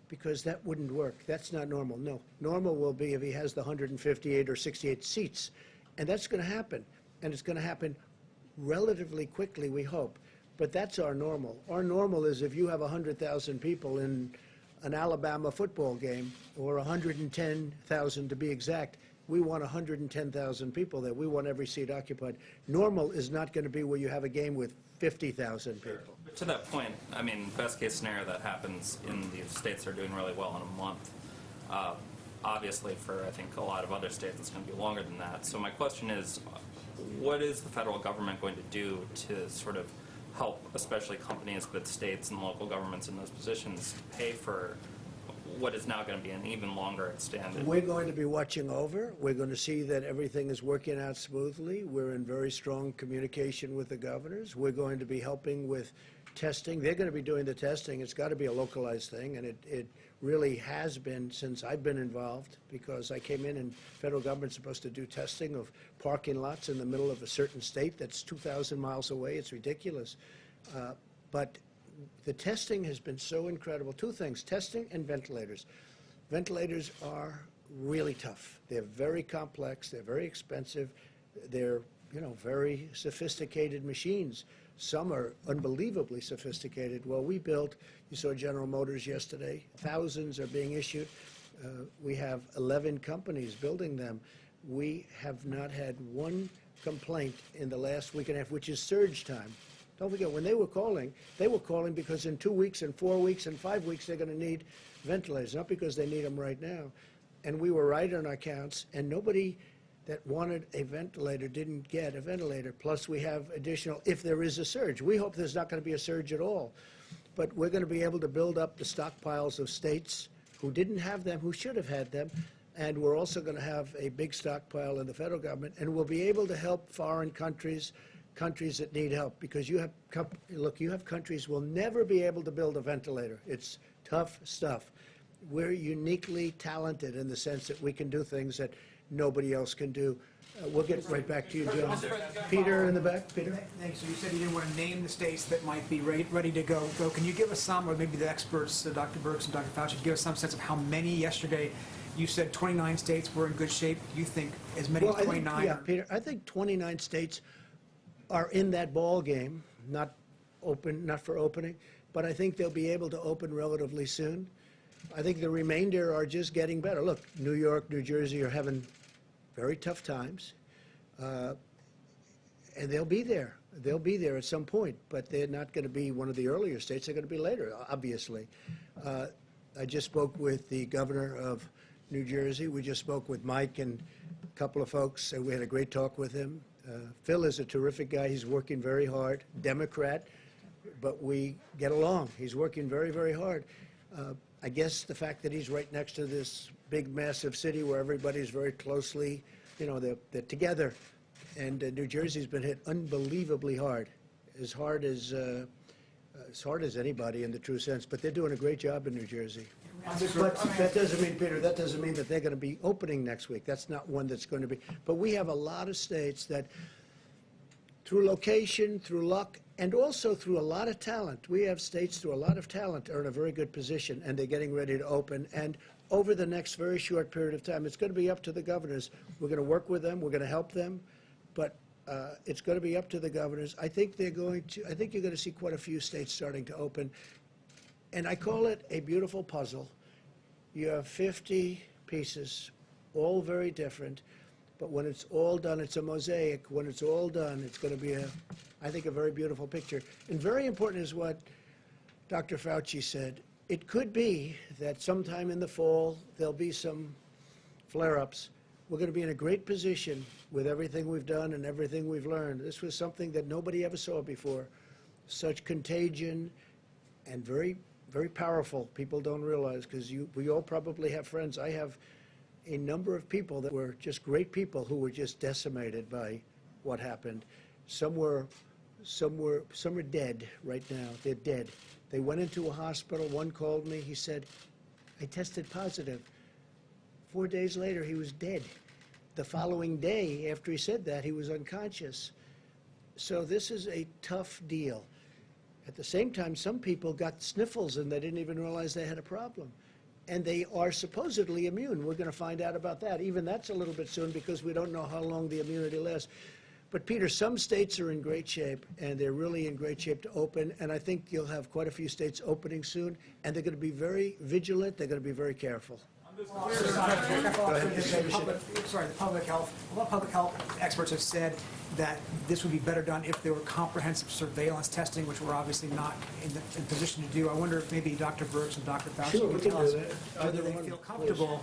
because that wouldn't work. That's not normal. No. Normal will be if he has the 158 or 68 seats, and that's going to happen. And it's going to happen relatively quickly, we hope. But that's our normal. Our normal is if you have 100,000 people in an Alabama football game, or 110,000 to be exact, we want 110,000 people there. We want every seat occupied. Normal is not going to be where you have a game with 50,000 people. But to that point, I mean, best case scenario that happens in the states that are doing really well in a month. Obviously, for I think a lot of other states, it's going to be longer than that. So my question is, what is the federal government going to do to sort of help, especially companies, but states and local governments in those positions, pay for what is now going to be an even longer extended? We're going to be watching over. We're going to see that everything is working out smoothly. We're in very strong communication with the governors. We're going to be helping with testing. They're going to be doing the testing. It's got to be a localized thing, and it really has been since I've been involved, because I came in and federal government's supposed to do testing of parking lots in the middle of a certain state that's 2,000 miles away. It's ridiculous. But the testing has been so incredible. Two things, testing and ventilators. Ventilators are really tough. They're very complex. They're very expensive. They're, very sophisticated machines. Some are unbelievably sophisticated. Well, we built, you saw General Motors yesterday, thousands are being issued. We have 11 companies building them. We have not had one complaint in the last week and a half, which is surge time. Don't forget, when they were calling because in 2 weeks and 4 weeks and 5 weeks they're going to need ventilators, not because they need them right now. And we were right on our counts, and nobody that wanted a ventilator didn't get a ventilator. Plus, we have additional, if there is a surge. We hope there's not going to be a surge at all. But we're going to be able to build up the stockpiles of states who didn't have them, who should have had them. And we're also going to have a big stockpile in the federal government. And we'll be able to help foreign countries, countries that need help. Because you have countries will never be able to build a ventilator. It's tough stuff. We're uniquely talented in the sense that we can do things that nobody else can do. We'll get right back to you, John. Peter in the back. Peter? Thanks. So you said you didn't want to name the states that might be ready to go. Can you give us some, or maybe the experts, Dr. Birx and Dr. Fauci, give us some sense of how many yesterday? You said 29 states were in good shape. Do you think as many as 29? Yeah, Peter, I think 29 states are in that ball game, not for opening, but I think they'll be able to open relatively soon. I think the remainder are just getting better. Look, New York, New Jersey are having very tough times, and they'll be there. They'll be there at some point, but they're not going to be one of the earlier states. They're going to be later, obviously. I just spoke with the governor of New Jersey. We just spoke with Mike and a couple of folks, and we had a great talk with him. Phil is a terrific guy. He's working very hard, Democrat, but we get along. He's working very, very hard. I guess the fact that he's right next to this big, massive city where everybody's very closely, they're together. And New Jersey's been hit unbelievably hard as hard as anybody in the true sense. But they're doing a great job in New Jersey. But that doesn't mean, Peter, that doesn't mean that they're going to be opening next week. That's not one that's going to be. But we have a lot of states that, through location, through luck, and also through a lot of talent. We have states through a lot of talent are in a very good position, and they're getting ready to open. And over the next very short period of time, it's going to be up to the governors. We're going to work with them. We're going to help them. But it's going to be up to the governors. I think you're going to see quite a few states starting to open. And I call it a beautiful puzzle. You have 50 pieces, all very different. But when it's all done, it's a mosaic. When it's all done, it's going to be, I think, a very beautiful picture. And very important is what Dr. Fauci said. It could be that sometime in the fall, there'll be some flare-ups. We're going to be in a great position with everything we've done and everything we've learned. This was something that nobody ever saw before. Such contagion and very, very powerful. People don't realize, because we all probably have friends. I have a number of people that were just great people who were just decimated by what happened. Some are dead right now. They're dead. They went into a hospital. One called me. He said, I tested positive. 4 days later, he was dead. The following day, after he said that, he was unconscious. So this is a tough deal. At the same time, some people got sniffles and they didn't even realize they had a problem. And they are supposedly immune. We're going to find out about that. Even that's a little bit soon, because we don't know how long the immunity lasts. But, Peter, some states are in great shape, and they're really in great shape to open. And I think you'll have quite a few states opening soon. And they're going to be very vigilant. They're going to be very careful. The public health experts have said that this would be better done if there were comprehensive surveillance testing, which we're obviously not in position to do. I wonder if maybe Dr. Birx and Dr. Fauci can tell us whether they feel comfortable.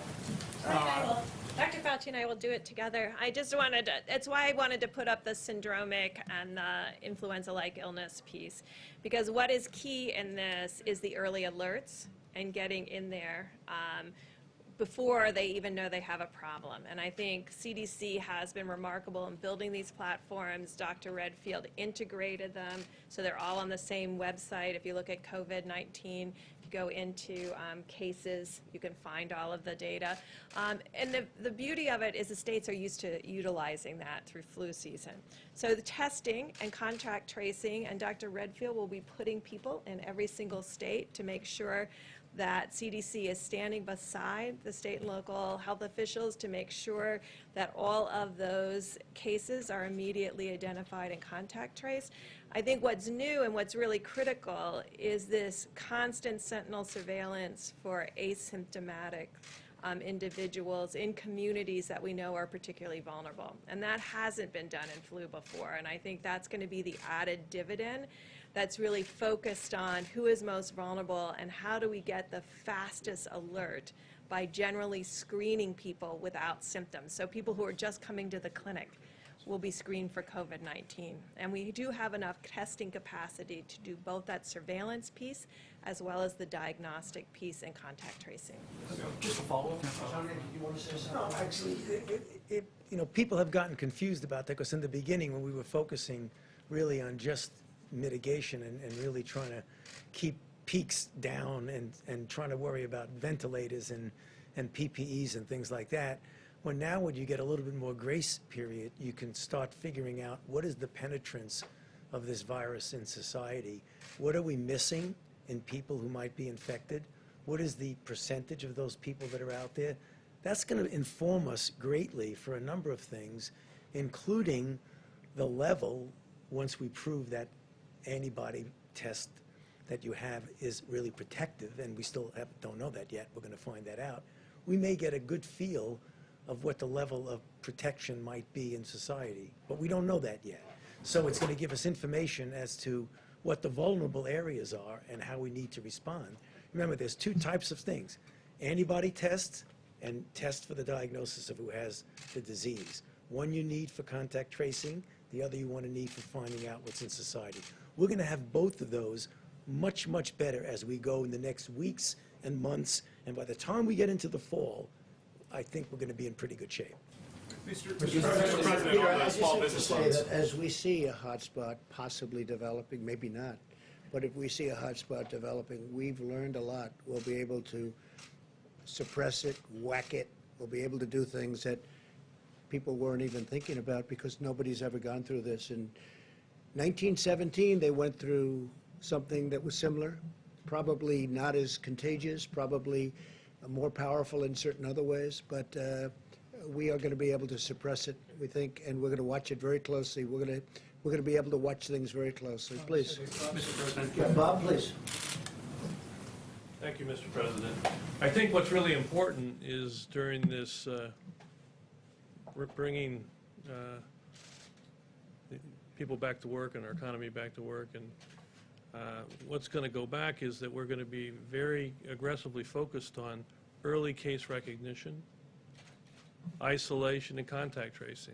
Dr. Fauci and I will do it together. I just wanted to, it's why I wanted to put up the syndromic and the influenza-like illness piece, because what is key in this is the early alerts and getting in there. before they even know they have a problem. And I think CDC has been remarkable in building these platforms. Dr. Redfield integrated them, so they're all on the same website. If you look at COVID-19, if you go into cases, you can find all of the data. And the beauty of it is the states are used to utilizing that through flu season. So the testing and contact tracing, and Dr. Redfield will be putting people in every single state to make sure that CDC is standing beside the state and local health officials to make sure that all of those cases are immediately identified and contact traced. I think what's new and what's really critical is this constant sentinel surveillance for asymptomatic individuals in communities that we know are particularly vulnerable. And that hasn't been done in flu before, and I think that's going to be the added dividend that's really focused on who is most vulnerable and how do we get the fastest alert by generally screening people without symptoms. So people who are just coming to the clinic will be screened for COVID-19. And we do have enough testing capacity to do both that surveillance piece as well as the diagnostic piece and contact tracing. Just a follow-up. Sonia, did you want to say something? No, actually, people have gotten confused about that because in the beginning, when we were focusing really on just mitigation and really trying to keep peaks down and trying to worry about ventilators and PPEs and things like that, when you get a little bit more grace period, you can start figuring out what is the penetrance of this virus in society. What are we missing in people who might be infected? What is the percentage of those people that are out there? That's going to inform us greatly for a number of things, including the level, once we prove that antibody test that you have is really protective, and we still don't know that yet. We're going to find that out. We may get a good feel of what the level of protection might be in society, but we don't know that yet. So it's going to give us information as to what the vulnerable areas are and how we need to respond. Remember, there's two types of things: antibody tests and tests for the diagnosis of who has the disease. One you need for contact tracing, the other you want to need for finding out what's in society. We're going to have both of those much, much better as we go in the next weeks and months, and by the time we get into the fall, I think we're going to be in pretty good shape. Mr. President, Peter, on I'd the just small like to business say loans. that as we see a hotspot possibly developing, maybe not, but if we see a hotspot developing, we've learned a lot. We'll be able to suppress it, whack it. We'll be able to do things that people weren't even thinking about because nobody's ever gone through this. In 1917, they went through something that was similar, probably not as contagious, probably more powerful in certain other ways, but we are going to be able to suppress it, we think, and we're going to watch it very closely. We're going to be able to watch things very closely. Please. Mr. President. Yeah, Bob, please. Thank you, Mr. President. I think what's really important is during this, we're bringing people back to work and our economy back to work, and what's going to go back is that we're going to be very aggressively focused on early case recognition, isolation, and contact tracing.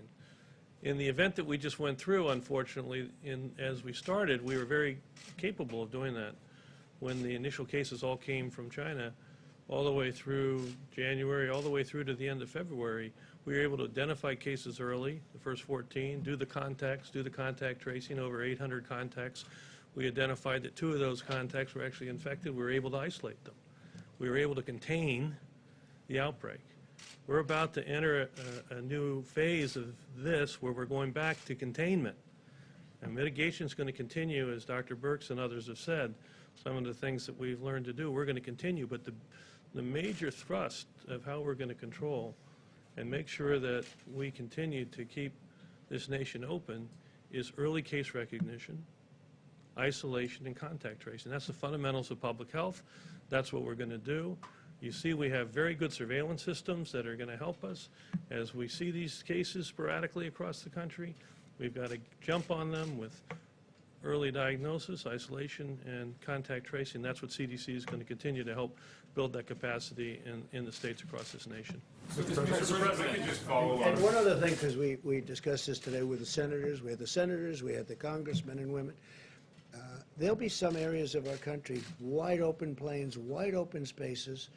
In the event that we just went through, unfortunately, as we started, we were very capable of doing that. When the initial cases all came from China, all the way through January, all the way through to the end of February, we were able to identify cases early, the first 14, do the contacts, do the contact tracing, over 800 contacts. We identified that 2 of those contacts were actually infected. We were able to isolate them. We were able to contain the outbreak. We're about to enter a new phase of this where we're going back to containment. And mitigation is going to continue, as Dr. Birx and others have said. Some of the things that we've learned to do, we're going to continue. But the major thrust of how we're going to control and make sure that we continue to keep this nation open is early case recognition, isolation, and contact tracing. That's the fundamentals of public health. That's what we're going to do. You see, we have very good surveillance systems that are going to help us. As we see these cases sporadically across the country, we've got to jump on them with early diagnosis, isolation, and contact tracing. That's what CDC is going to continue to help build that capacity in the states across this nation. Mr. President, I could just follow And on. one other thing, because we discussed this today with the senators, we had the congressmen and women. There'll be some areas of our country, wide open plains, wide open spaces,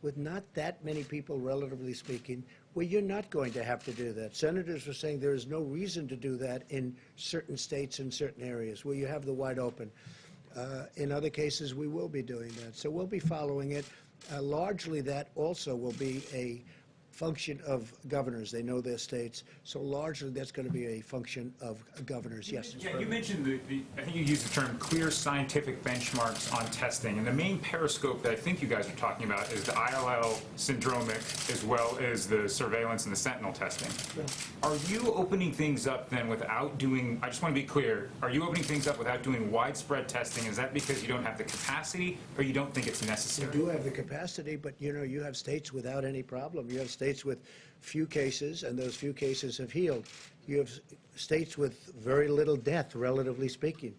with not that many people, relatively speaking, where you're not going to have to do that. Senators were saying there is no reason to do that in certain states and certain areas where you have the wide open. In other cases, we will be doing that. So we'll be following it. Largely, that also will be a function of governors. They know their states. So largely, that's going to be a function of governors. Yes. Yeah, you mentioned I think you used the term clear scientific benchmarks on testing. And the main periscope that I think you guys are talking about is the ILL syndromic as well as the surveillance and the sentinel testing. Yeah. Are you opening things up then without doing, I just want to be clear, are you opening things up without doing widespread testing? Is that because you don't have the capacity or you don't think it's We necessary? do have the capacity, but you have states without any problem. You have states with few cases, and those few cases have healed. You have states with very little death, relatively speaking.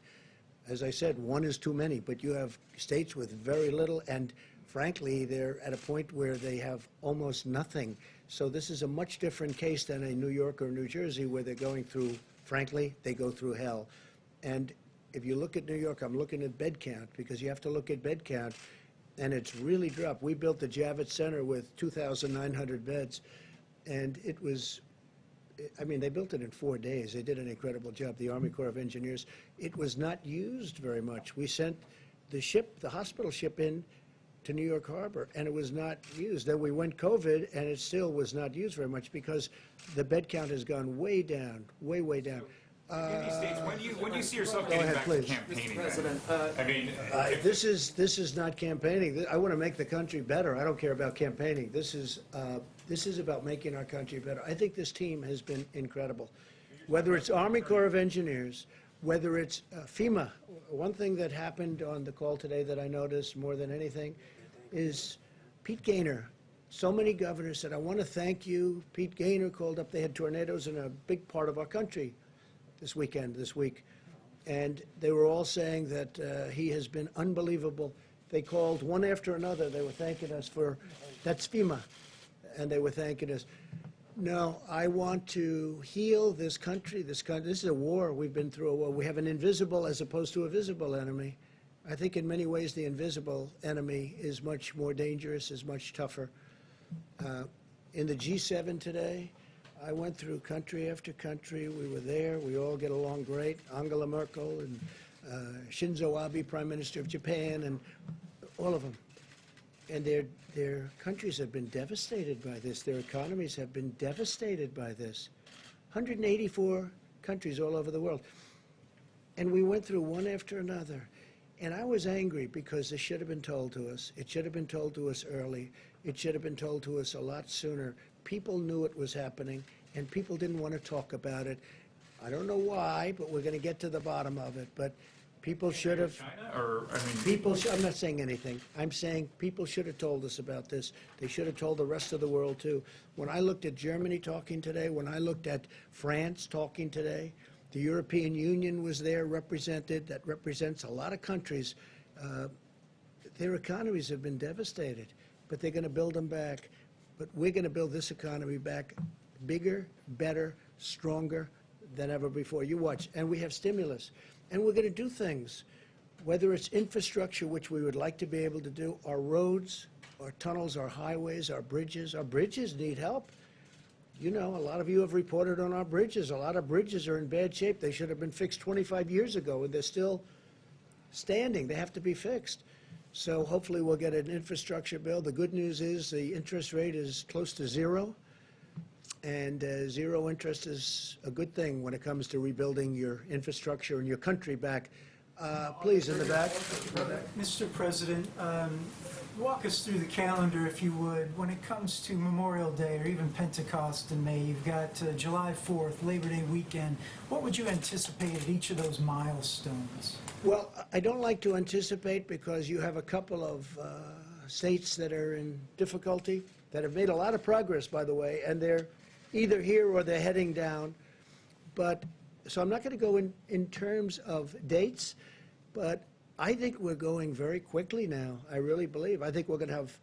As I said, one is too many, but you have states with very little, and frankly, they're at a point where they have almost nothing. So this is a much different case than a New York or New Jersey, where they're going through, frankly, they go through hell. And if you look at New York, I'm looking at bed count, because you have to look at bed count, and it's really dropped. We built the Javits Center with 2,900 beds, and it was, I mean, they built it in 4 days. They did an incredible job, the Army Corps of Engineers. It was not used very much. We sent the hospital ship in to New York Harbor, and it was not used. Then we went COVID, and it still was not used very much because the bed count has gone way down, way, way down. In these states, when do you see yourself Go getting ahead, back please. to campaigning? President, I mean, This is not campaigning. I want to make the country better. I don't care about campaigning. This is about making our country better. I think this team has been incredible. Whether it's Army Corps of Engineers, whether it's FEMA. One thing that happened on the call today that I noticed more than anything is Pete Gaynor. So many governors said, I want to thank you. Pete Gaynor called up. They had tornadoes in a big part of our country this week. And they were all saying that he has been unbelievable. They called one after another. They were thanking us for, that's FEMA, and they were thanking us. No, I want to heal this country. This is a war. We've been through a war. We have an invisible as opposed to a visible enemy. I think in many ways the invisible enemy is much more dangerous, is much tougher. In the G7 today, I went through country after country. We were there. We all get along great. Angela Merkel and Shinzo Abe, Prime Minister of Japan, and all of them. And their countries have been devastated by this. Their economies have been devastated by this. 184 countries all over the world. And we went through one after another. And I was angry because this should have been told to us. It should have been told to us early. It should have been told to us a lot sooner. People knew it was happening, and people didn't want to talk about it. I don't know why, but we're going to get to the bottom of it. But people should have. China, or I mean, I'm not saying anything. I'm saying people should have told us about this. They should have told the rest of the world too. When I looked at Germany talking today, when I looked at France talking today, the European Union was there represented. That represents a lot of countries. Their economies have been devastated, but they're going to build them back. But we're going to build this economy back bigger, better, stronger than ever before. You watch. And we have stimulus. And we're going to do things, whether it's infrastructure, which we would like to be able to do, our roads, our tunnels, our highways, our bridges. Our bridges need help. You know, a lot of you have reported on our bridges. A lot of bridges are in bad shape. They should have been fixed 25 years ago, and they're still standing. They have to be fixed. So hopefully we'll get an infrastructure bill. The good news is the interest rate is close to zero, and zero interest is a good thing when it comes to rebuilding your infrastructure and your country back. Please, in the back. Mr. President, walk us through the calendar, if you would. When it comes to Memorial Day or even Pentecost in May, you've got July 4th, Labor Day weekend. What would you anticipate at each of those milestones? Well, I don't like to anticipate because you have a couple of states that are in difficulty, that have made a lot of progress, by the way, and they're either here or they're heading down. But so I'm not going to go in terms of dates, but I think we're going very quickly now. I really believe. I think we're going to have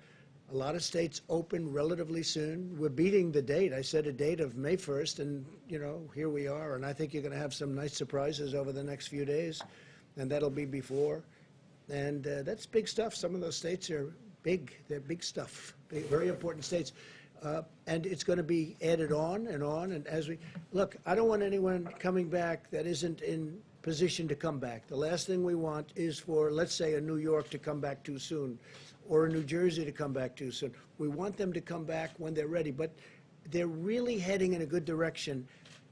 a lot of states open relatively soon. We're beating the date. I said a date of May 1st, and, you know, here we are. And I think you're going to have some nice surprises over the next few days, and that'll be before. And that's big stuff. Some of those states are big. They're big stuff, very important states. And it's going to be added on, and as we, look, I don't want anyone coming back that isn't in position to come back. The last thing we want is for, let's say, a New York to come back too soon, or a New Jersey to come back too soon. We want them to come back when they're ready, but they're really heading in a good direction,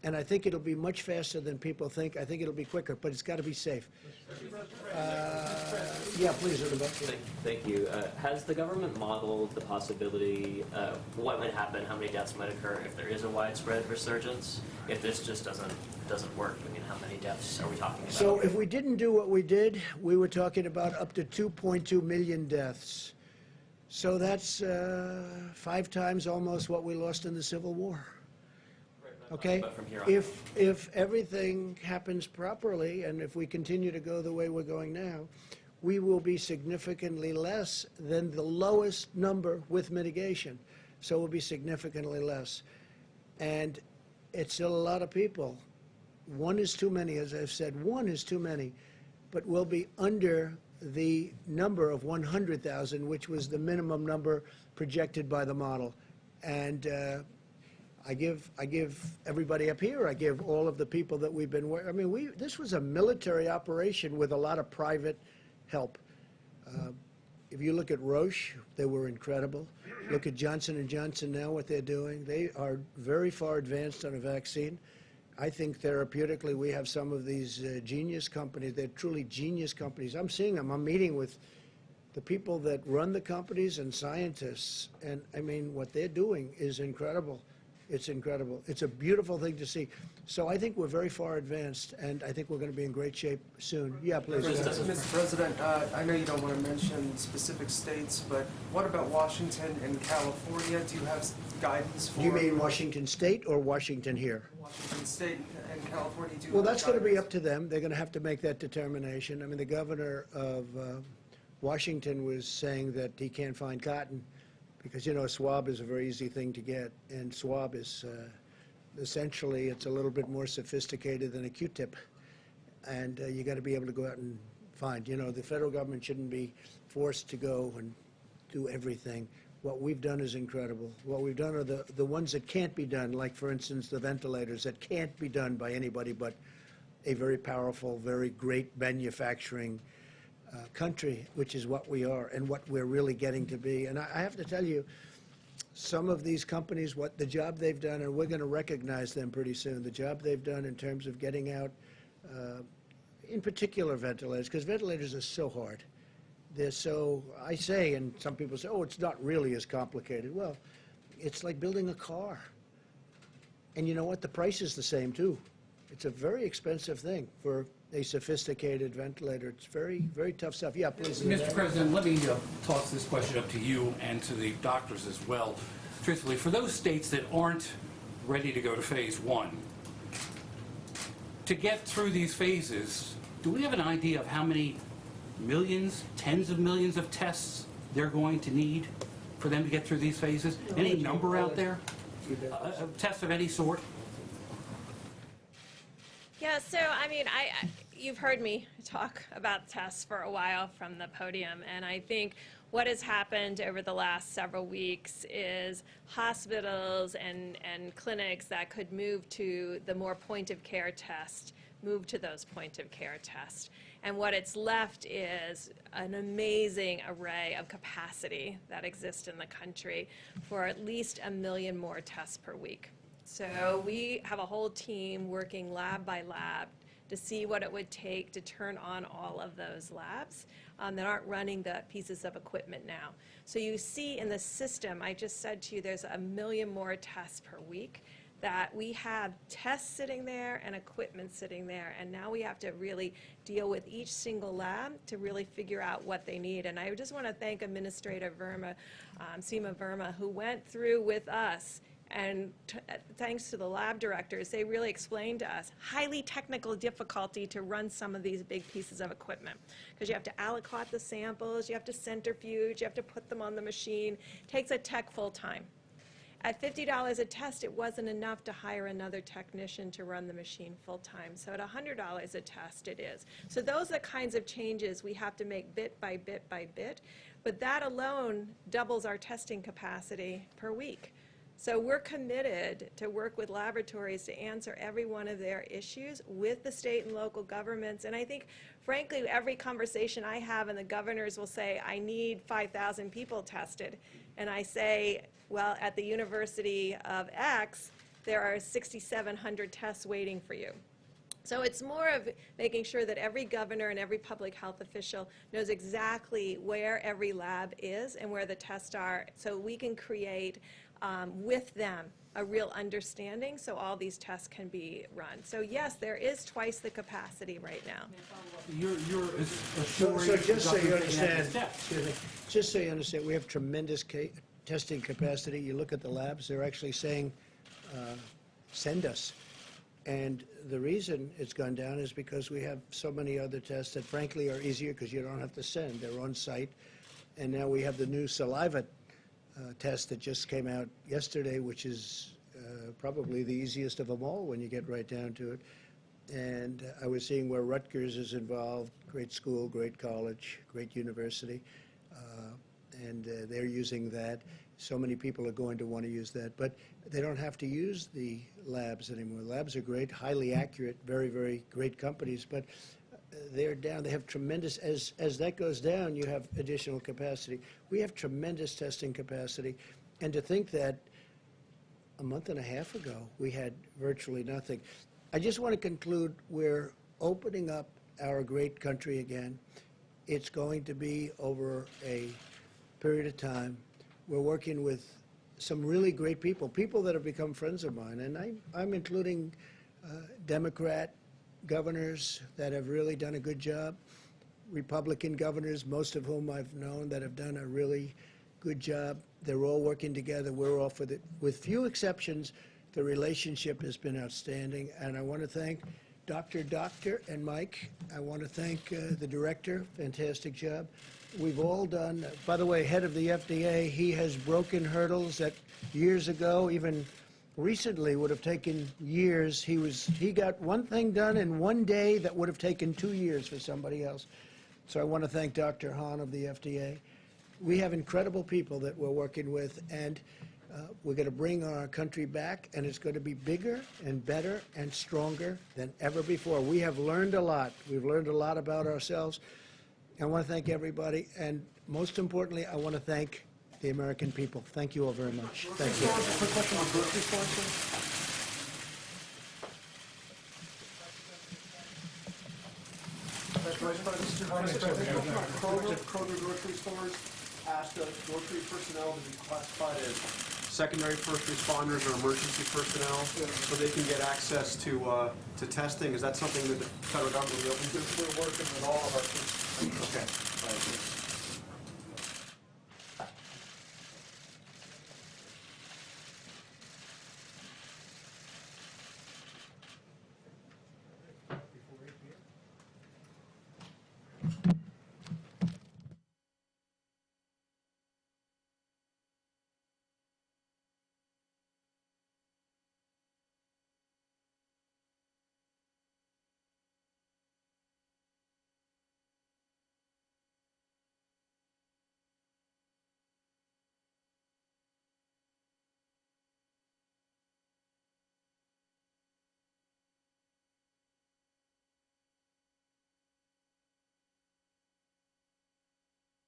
and I think it'll be much faster than people think. I think it'll be quicker, but it's got to be safe. Yeah, please, Rebecca. Thank you. Has the government modeled the possibility of what might happen, how many deaths might occur if there is a widespread resurgence? If this just doesn't work, I mean, how many deaths are we talking about? So if we didn't do what we did, we were talking about up to 2.2 million deaths. So that's 5 times almost what we lost in the Civil War. Okay? But from here on. If everything happens properly, and if we continue to go the way we're going now, we will be significantly less than the lowest number with mitigation. So we'll be significantly less. And it's still a lot of people. 1 is too many, as I've said. 1 is too many. But we'll be under the number of 100,000, which was the minimum number projected by the model. And I give everybody up here, I give all of the people that we've been working. I mean, this was a military operation with a lot of private help. If you look at Roche, they were incredible. Look at Johnson & Johnson now, what they're doing. They are very far advanced on a vaccine. I think therapeutically we have some of these genius companies. They're truly genius companies. I'm seeing them. I'm meeting with the people that run the companies and scientists. And, I mean, what they're doing is incredible. It's incredible. It's a beautiful thing to see. So I think we're very far advanced, and I think we're going to be in great shape soon. Yeah, please. Mr. President, I know you don't want to mention specific states, but what about Washington and California? Do you have guidance for? Do you mean Washington State or Washington here? Washington State and California, do you Well, have that's going to be guidance? up to them. They're going to have to make that determination. I mean, the governor of Washington was saying that he can't find cotton because, you know, a swab is a very easy thing to get, and swab is essentially, it's a little bit more sophisticated than a Q-tip, and you got to be able to go out and find. You know, the federal government shouldn't be forced to go and do everything. What we've done is incredible. What we've done are the ones that can't be done, like, for instance, the ventilators that can't be done by anybody but a very powerful, very great manufacturing country, which is what we are and what we're really getting to be. And I have to tell you, some of these companies, what the job they've done, and we're going to recognize them pretty soon, the job they've done in terms of getting out, in particular ventilators, because ventilators are so hard. They're so, I say, and some people say, oh, it's not really as complicated. Well, it's like building a car. And you know what? The price is the same, too. It's a very expensive thing for a sophisticated ventilator. It's very, very tough stuff. Yeah, please. Mr. President, let me toss this question up to you and to the doctors as well. Truthfully, for those states that aren't ready to go to phase 1, to get through these phases, do we have an idea of how many millions, tens of millions of tests they're going to need for them to get through these phases? Any number out there? A test of any sort? Yeah, so I mean, you've heard me talk about tests for a while from the podium, and I think what has happened over the last several weeks is hospitals and clinics that could move to the more point-of-care test, move to those point-of-care tests. And what it's left is an amazing array of capacity that exists in the country for at least 1 million more tests per week. So we have a whole team working lab by lab to see what it would take to turn on all of those labs that aren't running the pieces of equipment now. So you see in the system, I just said to you, there's 1 million more tests per week, that we have tests sitting there and equipment sitting there, and now we have to really deal with each single lab to really figure out what they need. And I just want to thank Administrator Verma, Seema Verma, who went through with us, and thanks to the lab directors, they really explained to us highly technical difficulty to run some of these big pieces of equipment, because you have to aliquot the samples, you have to centrifuge, you have to put them on the machine. It takes a tech full time. At $50 a test, it wasn't enough to hire another technician to run the machine full-time. So at $100 a test, it is. So those are the kinds of changes we have to make bit by bit by bit. But that alone doubles our testing capacity per week. So we're committed to work with laboratories to answer every one of their issues with the state and local governments. And I think, frankly, every conversation I have, and the governors will say, I need 5,000 people tested. And I say, well, at the University of X, there are 6,700 tests waiting for you. So it's more of making sure that every governor and every public health official knows exactly where every lab is and where the tests are, so we can create with them a real understanding so all these tests can be run. So yes, there is twice the capacity right now. You're So assuring just so you the next understand, step. excuse me, just so you understand, we have tremendous testing capacity. You look at the labs, they're actually saying, send us. And the reason it's gone down is because we have so many other tests that frankly are easier because you don't have to send. They're on site. And now we have the new saliva test that just came out yesterday, which is probably the easiest of them all when you get right down to it. And I was seeing where Rutgers is involved, great school, great college, great university, and they're using that. So many people are going to want to use that, but they don't have to use the labs anymore. Labs are great, highly accurate, very, very great companies, but they're down. They have tremendous, as that goes down, you have additional capacity. We have tremendous testing capacity, and to think that a month and a half ago, we had virtually nothing. I just want to conclude, we're opening up our great country again. It's going to be over a period of time. We're working with some really great people, people that have become friends of mine, and I'm including Democrat governors that have really done a good job, Republican governors, most of whom I've known that have done a really good job. They're all working together. We're all for it. With few exceptions, the relationship has been outstanding, and I want to thank Dr. and Mike. I want to thank the director, fantastic job. We've all done, by the way, head of the FDA, he has broken hurdles that years ago, even recently, would have taken years. He got one thing done in one day that would have taken 2 years for somebody else. So I want to thank Dr. Hahn of the FDA. We have incredible people that we're working with, and we're going to bring our country back, and it's going to be bigger and better and stronger than ever before. We have learned a lot. We've learned a lot about ourselves. I want to thank everybody, and most importantly, I want to thank the American people. Thank you all very much. Thank you. Quick question on birth control, sir. Kroger grocery stores asked grocery personnel to be classified as secondary first responders or emergency personnel so they can get access to testing. Is that something that the federal government will be open to? We're working with all of our. Okay.